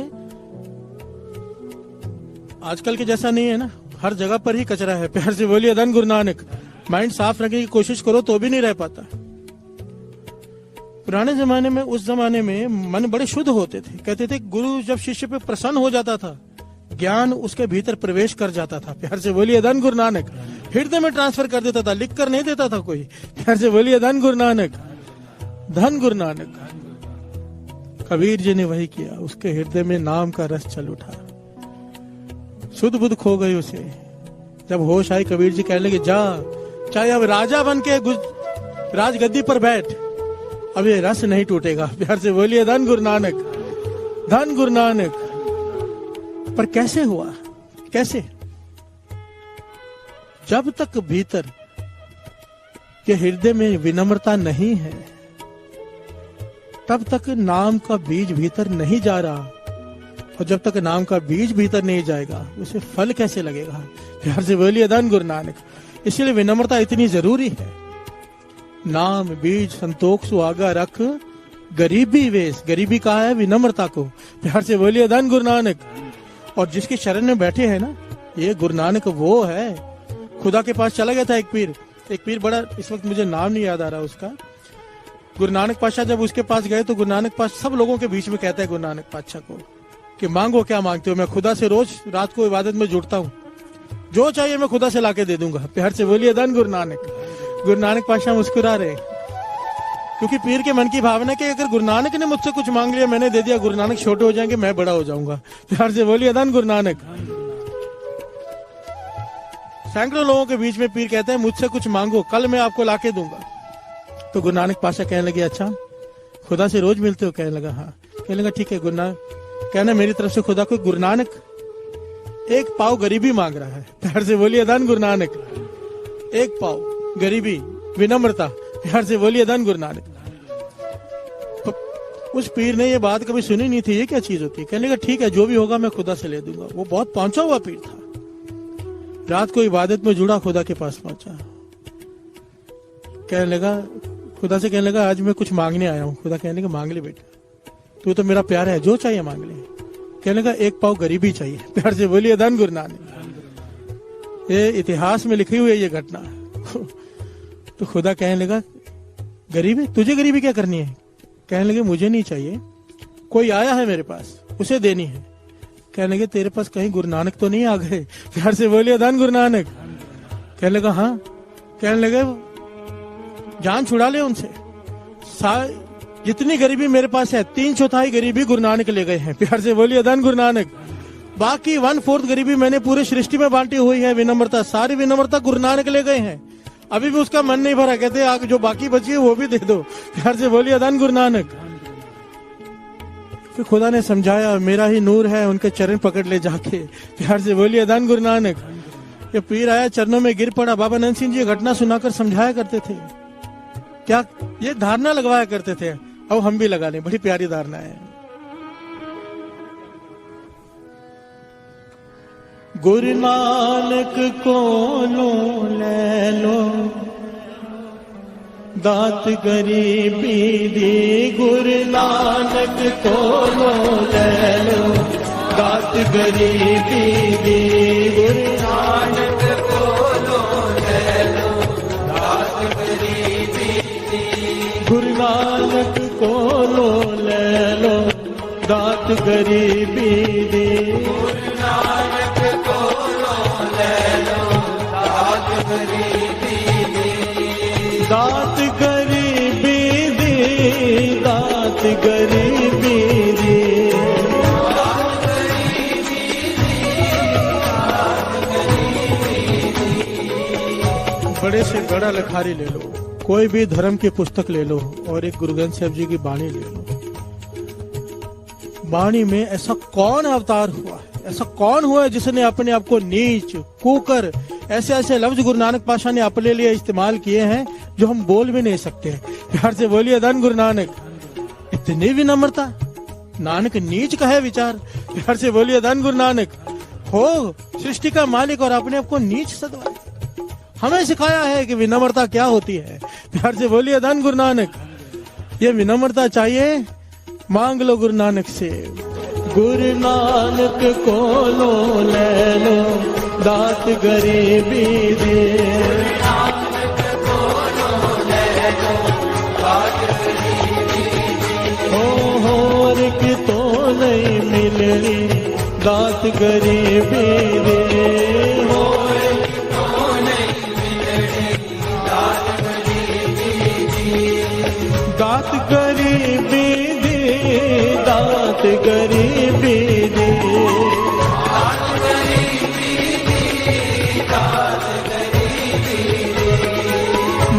Speaker 1: आजकल के जैसा नहीं है ना, हर जगह पर ही कचरा है। प्यार से बोलिए धन गुरु नानक। माइंड साफ रखने की कोशिश करो तो भी नहीं रह पाता। पुराने जमाने में, उस जमाने में मन बड़े शुद्ध होते थे। कहते थे गुरु जब शिष्य पे प्रसन्न हो जाता था, ज्ञान उसके भीतर प्रवेश कर जाता था। प्यार से बोलिए धन गुरु नानक। हृदय में ट्रांसफर कर देता था, लिख कर नहीं देता था कोई। प्यार से बोलिए धन गुरु नानक। धन गुरु नानक। कबीर जी ने वही किया, उसके हृदय में नाम का रस चल उठा, शुद्ध बुद्ध खो गई उसे। जब होश आई, कबीर जी कहने लगे, जा, चाहे अब राजा बन के राजगद्दी पर बैठ, अब ये रस नहीं टूटेगा। प्यार से बोलिए धन गुरु नानक। धन गुरु नानक। पर कैसे हुआ, कैसे? जब तक भीतर के हृदय में विनम्रता नहीं है, तब तक नाम का बीज भीतर नहीं जा रहा। और जब तक नाम का बीज भीतर नहीं जाएगा, उसे फल कैसे लगेगा। प्यार से बोलिए धन गुरु नानक। इसलिए विनम्रता इतनी जरूरी है। नाम बीज संतोष सुहागा रख, गरीबी वेश। गरीबी कहा है विनम्रता को। प्यार से बोलिए धन गुरु नानक। और जिसके शरण में बैठे हैं ना, ये गुरु नानक वो है। खुदा के पास चला गया था एक पीर बड़ा, इस वक्त मुझे नाम नहीं याद आ रहा उसका। गुरु नानक पातशाह जब उसके पास गए तो गुरु नानक पातशाह सब लोगों के बीच में कहता है गुरु नानक पातशाह को कि मांगो क्या मांगते हो, मैं खुदा से रोज रात को इबादत में जुड़ता हूँ, जो चाहिए मैं खुदा से लाके दे दूंगा। प्यार से बोलिए धन गुरु नानक। गुरु नानक पातशाह मुस्कुरा रहे, क्योंकि पीर के मन की भावना कि अगर गुरु नानक ने मुझसे कुछ मांग लिया, मैंने दे दिया, गुरु नानक छोटे हो जाएंगे, मैं बड़ा हो जाऊंगा। प्यार से बोलिए धन गुरु नानक। सैकड़ों लोगों के बीच में पीर कहते हैं मुझसे कुछ मांगो, कल मैं आपको लाके दूंगा। तो गुरु नानक पाशा कहने लगे अच्छा खुदा से रोज मिलते हो? कहने लगा हाँ। कहने लगा ठीक है गुरु नानक, कहना मेरी तरफ से खुदा को गुरु नानक एक पाव गरीबी मांग रहा है। प्यार से बोलिए धन गुरु नानक। एक पाव गरीबी, विनम्रता। प्यार से बोलिए धन गुरु नानक। तो उस पीर ने ये बात कभी सुनी नहीं थी, ये क्या चीज होती है। कहने लगा ठीक है जो भी होगा मैं खुदा से ले दूंगा। वो बहुत पहुंचा हुआ पीर था, रात को इबादत में जुड़ा खुदा के पास पहुंचा। कहने लगा खुदा से, कहने लगा आज मैं कुछ मांगने आया हूँ। खुदा कहने लगा मांग ले बेटा, तू तो मेरा प्यार है, जो चाहिए मांग ले। कहने लगा एक पाव गरीबी चाहिए। प्यार से बोलिए धन गुरु नानक। ये इतिहास में लिखी हुई है ये घटना। तो खुदा कहने लगा गरीबी, तुझे गरीबी क्या करनी है? कहने लगे मुझे नहीं चाहिए, कोई आया है मेरे पास, उसे देनी है। कहने लगे तेरे पास कहीं गुरु नानक तो नहीं आ गए? प्यार से बोलिए धन गुरु नानक। कहने लगा हाँ। कहने लगे जान छुड़ा ले उनसे, जितनी गरीबी मेरे पास है 3/4 गरीबी गुरु नानक ले गए हैं। प्यार से बोलिए धन गुरु नानक। बाकी 1/4 गरीबी मैंने पूरे सृष्टि में बांटी हुई है। विनम्रता, सारी विनम्रता गुरु नानक ले गए हैं। अभी भी उसका मन नहीं भरा, कहते आगे जो बाकी बची है वो भी दे दो। प्यार से बोलिए धन गुरु नानक। फिर खुदा ने समझाया मेरा ही नूर है, उनके चरण पकड़ ले जाके। प्यार से बोलिए धन गुरु नानक। ये पीर आया चरणों में गिर पड़ा। बाबा नंद सिंह जी घटना सुनाकर समझाया करते थे, क्या ये धारणा लगवाया करते थे। अब हम भी लगा लें, बड़ी प्यारी धारणा है। गुरु नानक को लो ले लो, दात गरीबी दी। गुरु नानक को लो ले लो, दात गरीबी दी। गुरु नानक को लो ले लो, दात गरीबी दी। गुरु नानक को लो ले लो, दात गरीबी दी। गुरु नानक को लो ले लो, दात गरीबी दी। दात गरीबी दी, दात गरीबी दी। बड़े से बड़ा लिखारी ले लो, कोई भी धर्म की पुस्तक ले लो और एक गुरु ग्रंथ साहिब जी की बाणी ले लो। बाणी में ऐसा कौन अवतार हुआ है, ऐसा कौन हुआ है जिसने अपने आप को नीच कुकर ऐसे ऐसे लफ्ज गुरु नानक पाशा ने अपने लिए इस्तेमाल किए हैं जो हम बोल भी नहीं सकते। प्यार से बोलिए धन गुरु नानक। इतनी विनम्रता, नानक नीच का है विचार। प्यार से बोलिए धन गुरु नानक। हो सृष्टि का मालिक और अपने आप को नीच सदवा, हमें सिखाया है कि विनम्रता क्या होती है। प्यार से बोलिए धन गुरु नानक। ये विनम्रता चाहिए, मांग लो गुरु नानक से। गुरु नानक को लो ले लो, दात गरीबी दे। हो कि तो नहीं मिलनी, दात गरीबी दे। दात गरीबी दे, दात गरीबी दे।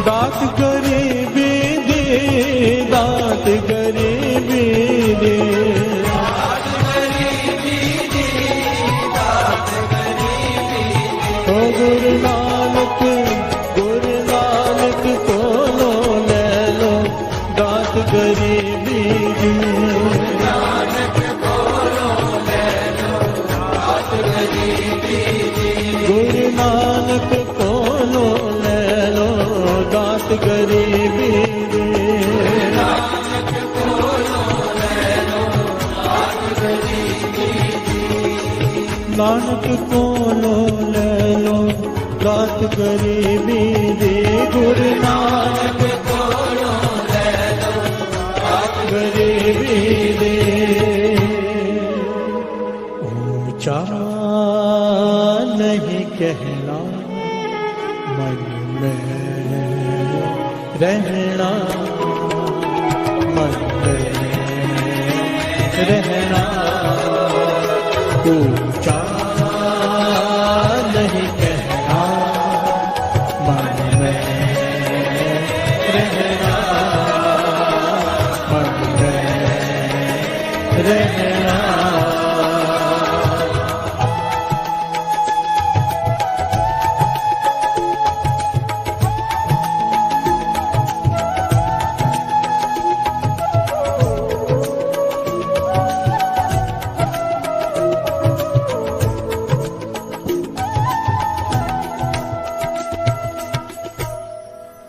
Speaker 1: दात गरीबी दे, दात गरीबी दे। ओ गुरु नानक, गुरु नानक को लो ले लो, दात गरीबी दी। गुरु नानक को लो ले लो, दात गरीबी दी। नानक को लो ले लो, दात गरीबी दे। गुरु नानक को लो ले लो, दात गरीबी दे। ऊंचा नहीं कहना, मन में रहना। मन में रहना, ऊंचा नहीं कहना, मन में रहना, मन में रहना।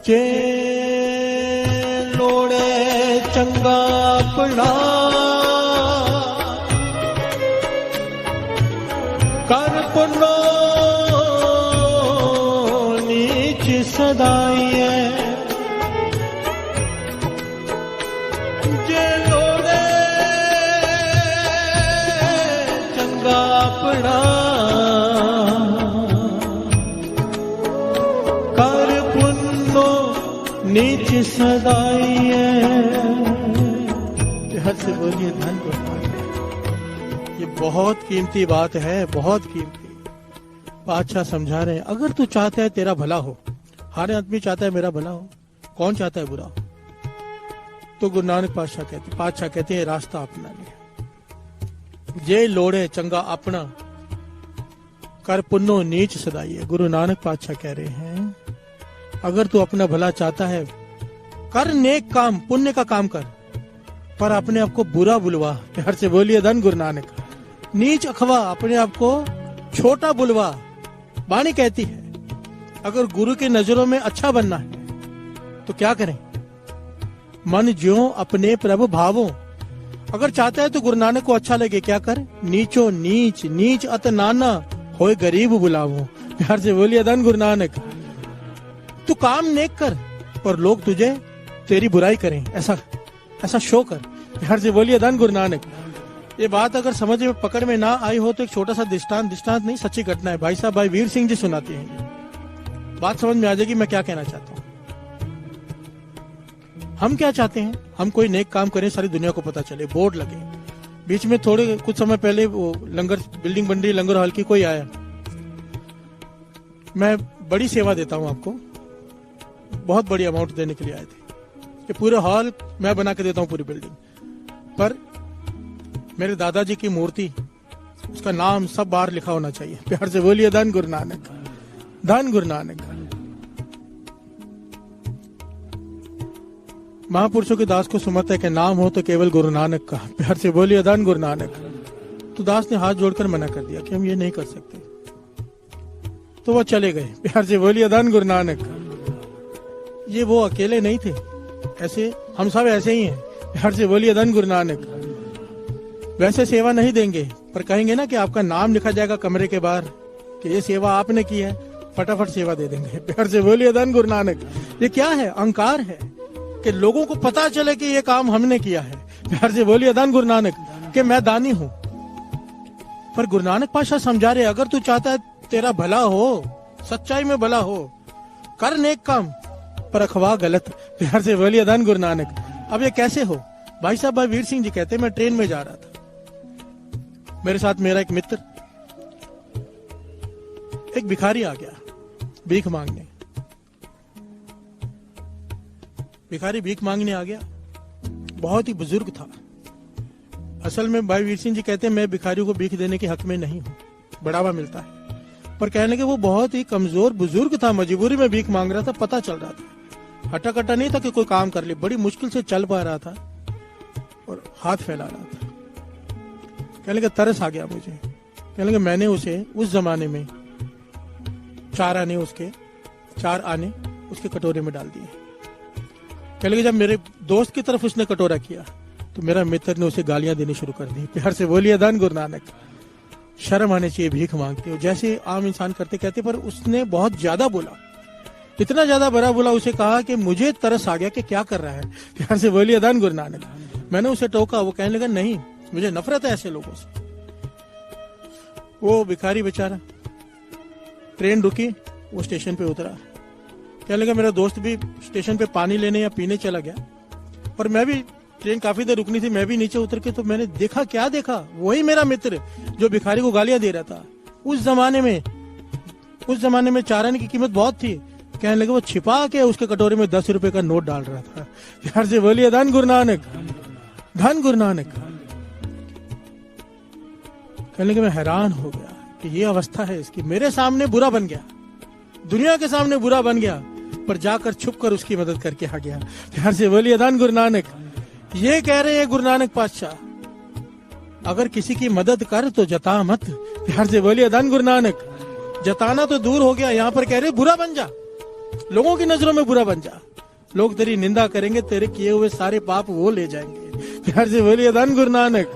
Speaker 1: जे लोड़े चंगा अपना, कर पुनो नीच सदाइए। जे लोड़े चंगा अपना, नीच सदाइए। हर से बोलिए धन गुरनानक। ये बहुत कीमती बात है, बहुत कीमती। बादशाह समझा रहे हैं, अगर तू चाहता है तेरा भला हो, हर आदमी चाहता है मेरा भला हो, कौन चाहता है बुरा हो? तो गुरु नानक पातशाह कहते हैं रास्ता अपना ले। जे लोड़े चंगा अपना, कर पुन्नो नीच सदाइए। गुरु नानक पातशाह कह रहे हैं, अगर तू अपना भला चाहता है, कर नेक काम, पुण्य का काम कर, पर अपने आप को बुरा बुलवा। प्यार से बोलिए धन गुरु नानक। नीच अखवा, अपने आप को छोटा बुलवा। वाणी कहती है, अगर गुरु की नजरों में अच्छा बनना है तो क्या करें? मन ज्यों अपने प्रभु भावों। अगर चाहता है तो गुरु नानक को अच्छा लगे, क्या कर? नीचो नीच, नीच अत नाना, होए गरीब बुलावो। प्यार से बोलिए धन गुरु नानक। तू काम नेक कर, पर लोग तुझे तेरी बुराई करें, ऐसा शो कर। प्यार से बोलिए धन गुरु नानक। ये बात अगर समझ में पकड़ में ना आई हो तो एक छोटा सा दृष्टांत नहीं, सच्ची घटना है। भाई साहब, भाई वीर सिंह जी सुनाते हैं, बात समझ में आ जाएगी मैं क्या कहना चाहता हूँ। हम क्या चाहते हैं? हम कोई नेक काम करें, सारी दुनिया को पता चले, बोर्ड लगे। बीच में थोड़े कुछ समय पहले वो लंगर बिल्डिंग बन रही, लंगर हॉल की, कोई आया, मैं बड़ी सेवा देता हूँ आपको, बहुत बड़ी अमाउंट देने के लिए आए थे कि पूरे हॉल मैं बना के देता हूँ, पूरी बिल्डिंग पर मेरे दादाजी की मूर्ति, उसका नाम सब बाहर लिखा होना चाहिए। प्यार से बोलिए धन गुरु नानक, धन गुरु नानक। महापुरुषों के दास को सुमत है कि नाम हो तो केवल गुरु नानक का। प्यार से बोलिए धन गुरु नानक। तो दास ने हाथ जोड़कर मना कर दिया कि हम ये नहीं कर सकते, तो वो चले गए। प्यार से बोलिए धन गुरु नानक। ये वो अकेले नहीं थे, ऐसे हम सब ऐसे ही हैं। प्यार से बोलिए धन गुरु नानक। वैसे सेवा नहीं देंगे, पर कहेंगे ना कि आपका नाम लिखा जाएगा कमरे के बाहर कि ये सेवा आपने की है, फटाफट सेवा दे देंगे। प्यार से बोलिए धन गुरु नानक। ये क्या है? अहंकार है कि लोगों को पता चले कि ये काम हमने किया है। प्यार से बोलिए धन गुरु नानक कि मैं दानी हूं। पर गुरु नानक पातशाह समझा रहे, अगर तू चाहता है तेरा भला हो, सच्चाई में भला हो, कर नेक काम, पर अखवा गलत। प्यार से बोलिए धन गुरु नानक। अब ये कैसे हो? भाई साहब, भाई वीर सिंह जी कहते, मैं ट्रेन में जा रहा था, मेरे साथ मेरा एक मित्र, एक भिखारी आ गया भीख मांगने। भिखारी भीख मांगने आ गया, बहुत ही बुजुर्ग था। असल में भाई वीर सिंह जी कहते हैं, मैं भिखारियों को भीख देने के हक में नहीं हूं, बढ़ावा मिलता है, पर कहने के वो बहुत ही कमजोर बुजुर्ग था, मजबूरी में भीख मांग रहा था, पता चल रहा था, हटा कटा नहीं था कि कोई काम कर ले, बड़ी मुश्किल से चल पा रहा था और हाथ फैला रहा था। कहने लगे तरस आ गया मुझे। कहने लगे मैंने उसे उस जमाने में 4 आने उसके कटोरे में डाल दिए। कहने लगे जब मेरे दोस्त की तरफ उसने कटोरा किया तो मेरा मित्र ने उसे गालियां देनी शुरू कर दी। प्यार से बोलिए धन गुरु नानक। शर्म आने चाहिए भीख मांगते हो, जैसे आम इंसान करते कहते, पर उसने बहुत ज्यादा बोला, इतना ज्यादा बड़ा बोला, उसे कहा कि मुझे तरस आ गया कि क्या कर रहा है। प्यार से बोलिए धन गुरु नानक। मैंने उसे टोका, वो कहने लगा नहीं, मुझे नफरत है ऐसे लोगों से। वो भिखारी बेचारा, ट्रेन रुकी, वो स्टेशन पे उतरा, कहने लगा मेरा दोस्त भी स्टेशन पे पानी लेने या पीने चला गया, पर मैं भी ट्रेन काफी देर रुकनी थी, मैं भी नीचे उतर के तो मैंने देखा, क्या देखा, वही मेरा मित्र जो भिखारी को गालियां दे रहा था। उस जमाने में 4 आने की कीमत बहुत थी। कहने लगे वो छिपा के उसके कटोरे में 10 रुपए का नोट डाल रहा था। प्यार से बोलिए धन गुरु नानक, धन गुरु नानक। कहने लगे मैं हैरान हो गया कि ये अवस्था है इसकी। मेरे सामने बुरा बन गया, दुनिया के सामने बुरा बन गया, पर जाकर छुप कर उसकी मदद करके आ गया। प्यार से बोलिए धन गुरु नानक। ये कह रहे हैं गुरु नानक पातशाह, अगर किसी की मदद कर तो जता मत। प्यार से बोलिए धन गुरु नानक। जताना तो दूर हो गया, यहाँ पर कह रहे बुरा बन जा, लोगों की नजरों में बुरा बन जा। लोग तेरी निंदा करेंगे, तेरे किए हुए सारे पाप वो ले जाएंगे। प्यार से बोलिए धन गुरु नानक,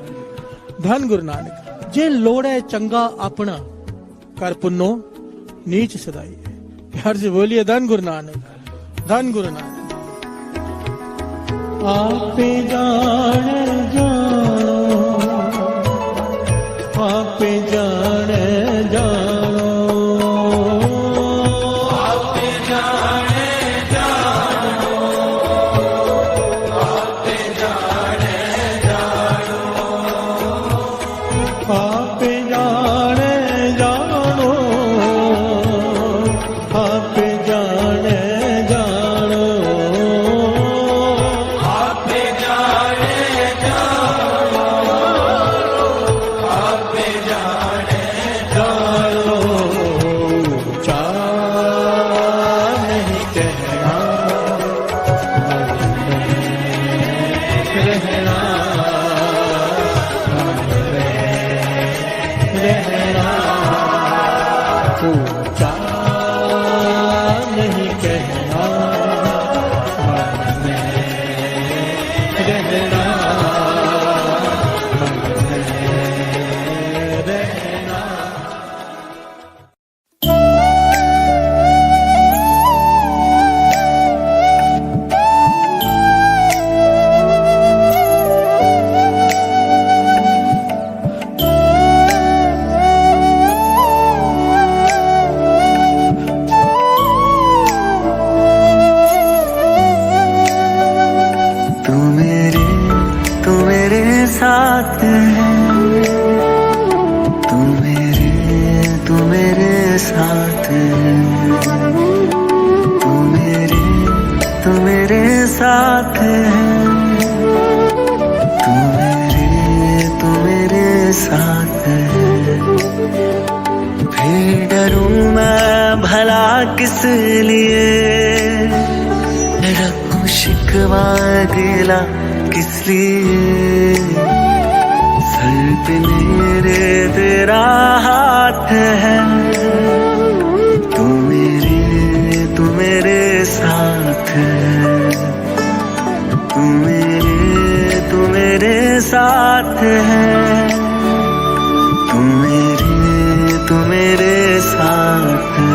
Speaker 1: धन गुरु नानक। जे लोड़े चंगा अपना कर पुन्नो नीच सदाई। प्यार से बोलिए धन गुरु नानक, धन गुरु नानक। आपे जाने जानो, आपे जाने जानो, आपे जाने जानो, आपे जाने जानो, आपे जाने जानो, आपे जाने जानो, आपे जाने जानो, आपे जाने जानो। ऊंचा नहीं कहना, रहना, रहना। ऊंचा नहीं कहना, रहना, रहना।
Speaker 3: तू मेरे साथ है, तू मेरे साथ है, तू मेरे साथ है, तू मेरे साथ है। फिर डरूं मैं भला किस लिए, रखूं शिकवा गिला किस लिए। सर पे मेरे तेरा हाथ है, तू मेरे साथ है, तू मेरे साथ है, तू मेरे साथ है।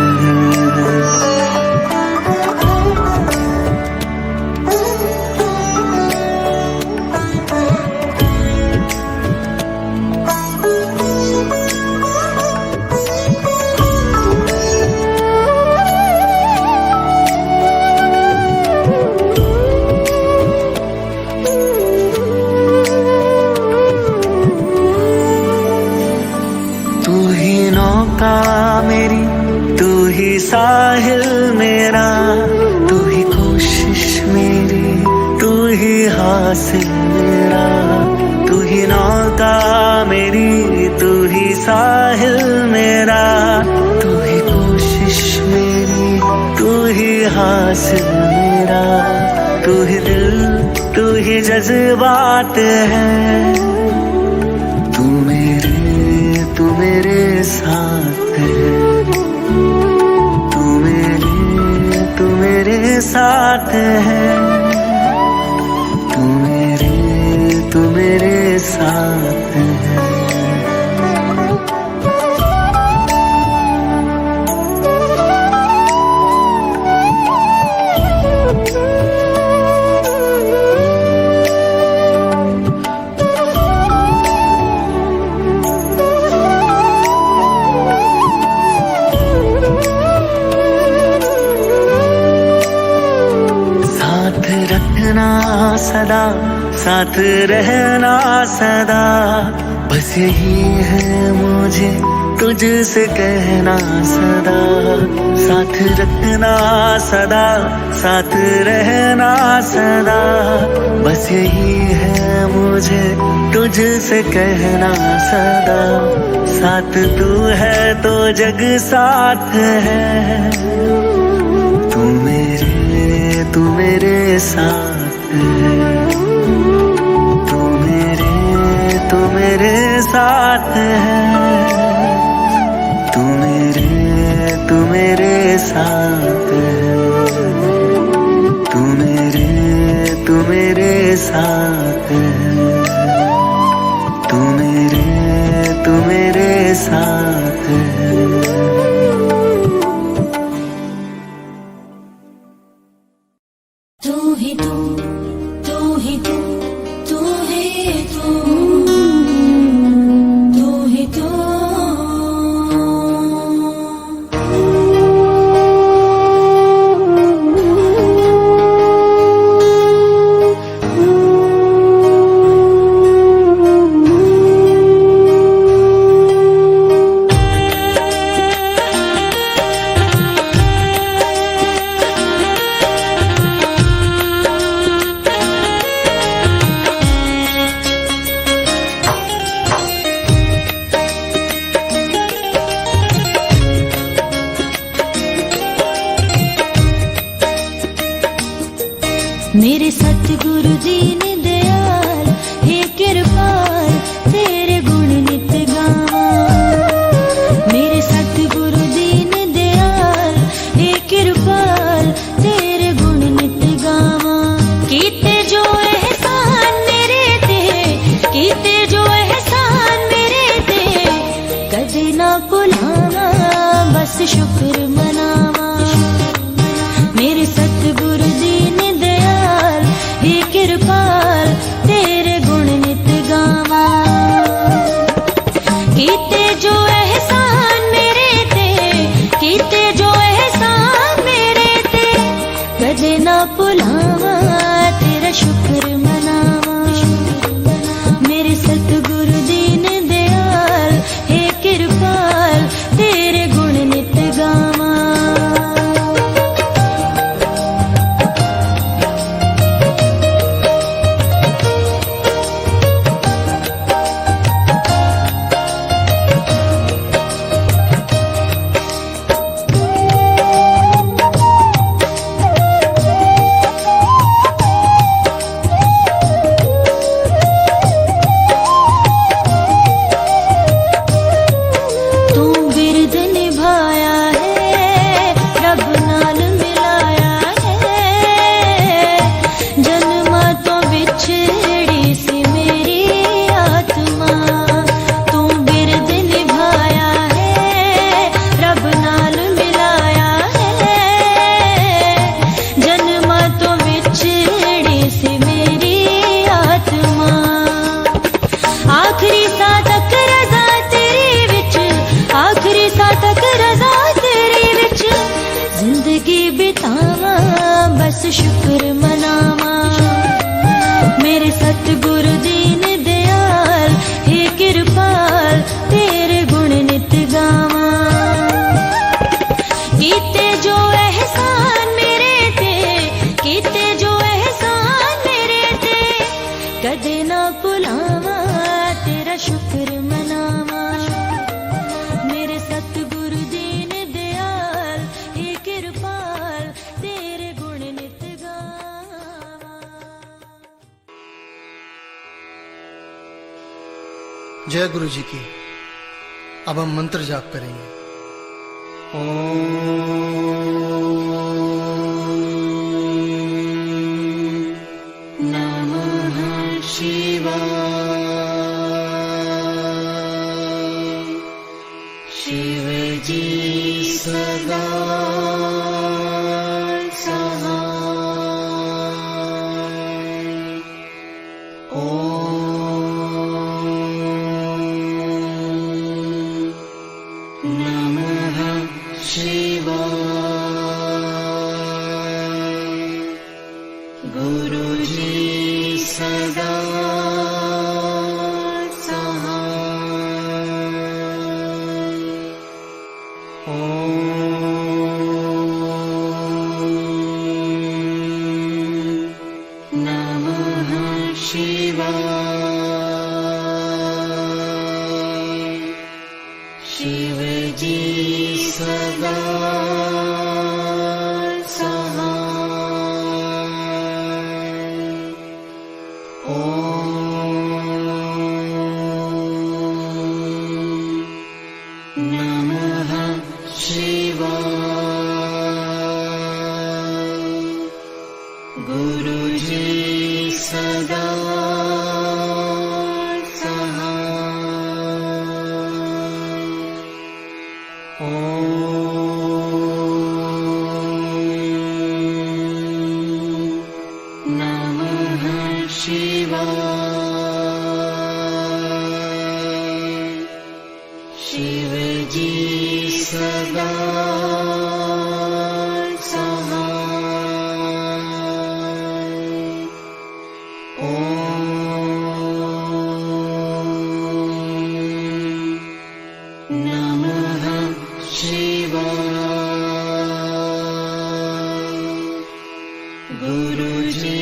Speaker 3: तू ही नौका मेरी, तू ही साहिल मेरा, तू ही कोशिश मेरी, तू ही हासिल मेरा। तू ही नौका मेरी, तू ही साहिल मेरा, तू ही कोशिश मेरी, तू ही हासिल मेरा। तू ही दिल, तू ही जज्बात है, तू मेरे साथ है, तू मेरे साथ है, तू मेरे साथ है। रखना सदा, साथ रहना सदा। बस यही है मुझे तुझसे कहना सदा, साथ रखना सदा, साथ रहना सदा। बस यही है मुझे तुझसे कहना सदा, साथ तू है तो जग साथ है। तू मेरे साथ है, तू मेरे साथ है, तू मेरे साथ है, तू मेरे साथ है, तू मेरे साथ है।
Speaker 5: तू ही तू, तू ही तू, तू ही तू, तू ही तू। मेरे सतगुरु दीन दयाल हे कृपाल, तेरे गुण नित गावां। मेरे सतगुरु दीन दयाल हे कृपाल, तेरे गुण नित गावां। कीते जो एहसान मेरे ते, कीते जो एहसान मेरे ते, कदे ना भुलावां, बस शुक्र मनावां। मेरे सतगुरु दीन दयाल हे कृपाल, तेरे गुण नित गावां। कीते जो एहसान मेरे ते, कीते जो एहसान मेरे ते, कदे ना भुलावां, तेरा शुक्र मनावां। मेरे सतगुरु दीन दयाल हे कृपाल, तेरे गुण नित गावां। शुक्र मनावां। मेरे सतगुरु दीन दयाल हे कृपाल, तेरे गुण नित गावां। कीते जो एहसान मेरे ते, कीते जो एहसान मेरे ते, कदे ना भुलावां, तेरा शुक्र मनावां। मेरे सतगुरु दीन दयाल हे कृपाल, तेरे गुण नित
Speaker 6: जय गुरु जी की। अब हम मंत्र जाप करेंगे।
Speaker 5: नमः शिवाय। शिव जी सदा गुरु जी सदा सहाय। ॐ नमः शिवाय। शिवजी सदा गुरुजी सदा सहाय। ॐ नमः शिवाय। शिवजी सदा गुरुजी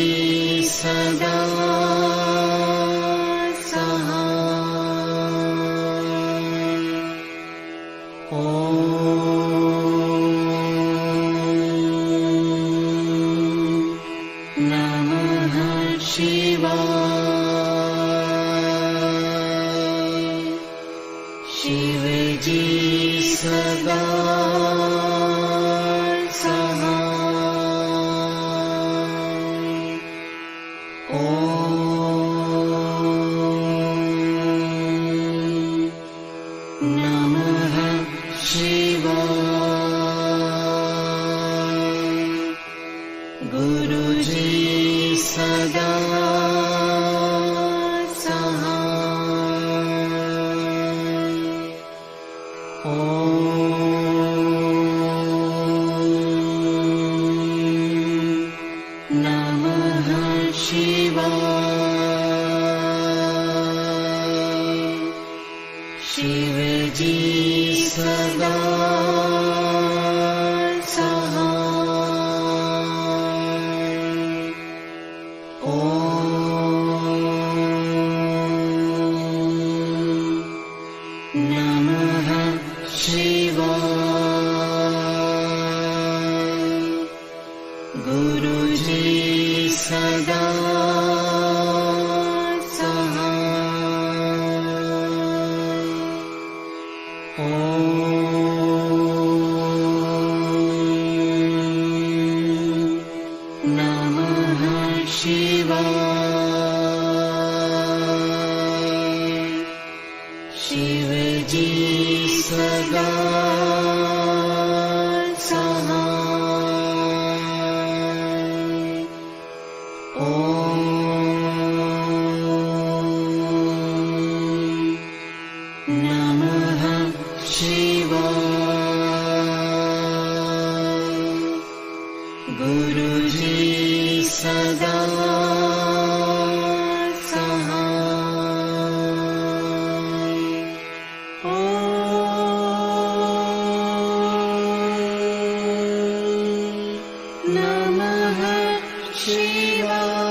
Speaker 5: सदा सहाय। ॐ नमः शिवाय। शिवजी सदा गुरुजी सदा सहाय। ॐ नमः शिवाय। शिवजी सदा गुरुजी सदा सहाय। ॐ नमः शिवाय। शिवजी सदा गुरुजी सदा सहाय। ॐ नमः शिवाय।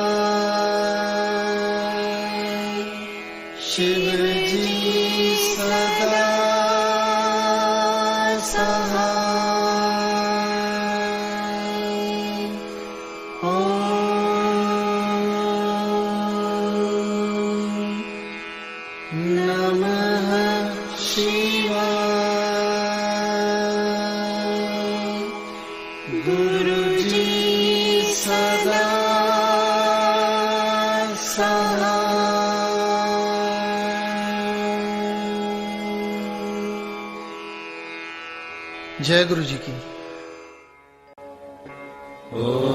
Speaker 5: शिवजी सदा नमः शिवाय। गुरुजी सदा सहाय।
Speaker 6: जय गुरु जी की।
Speaker 2: ओ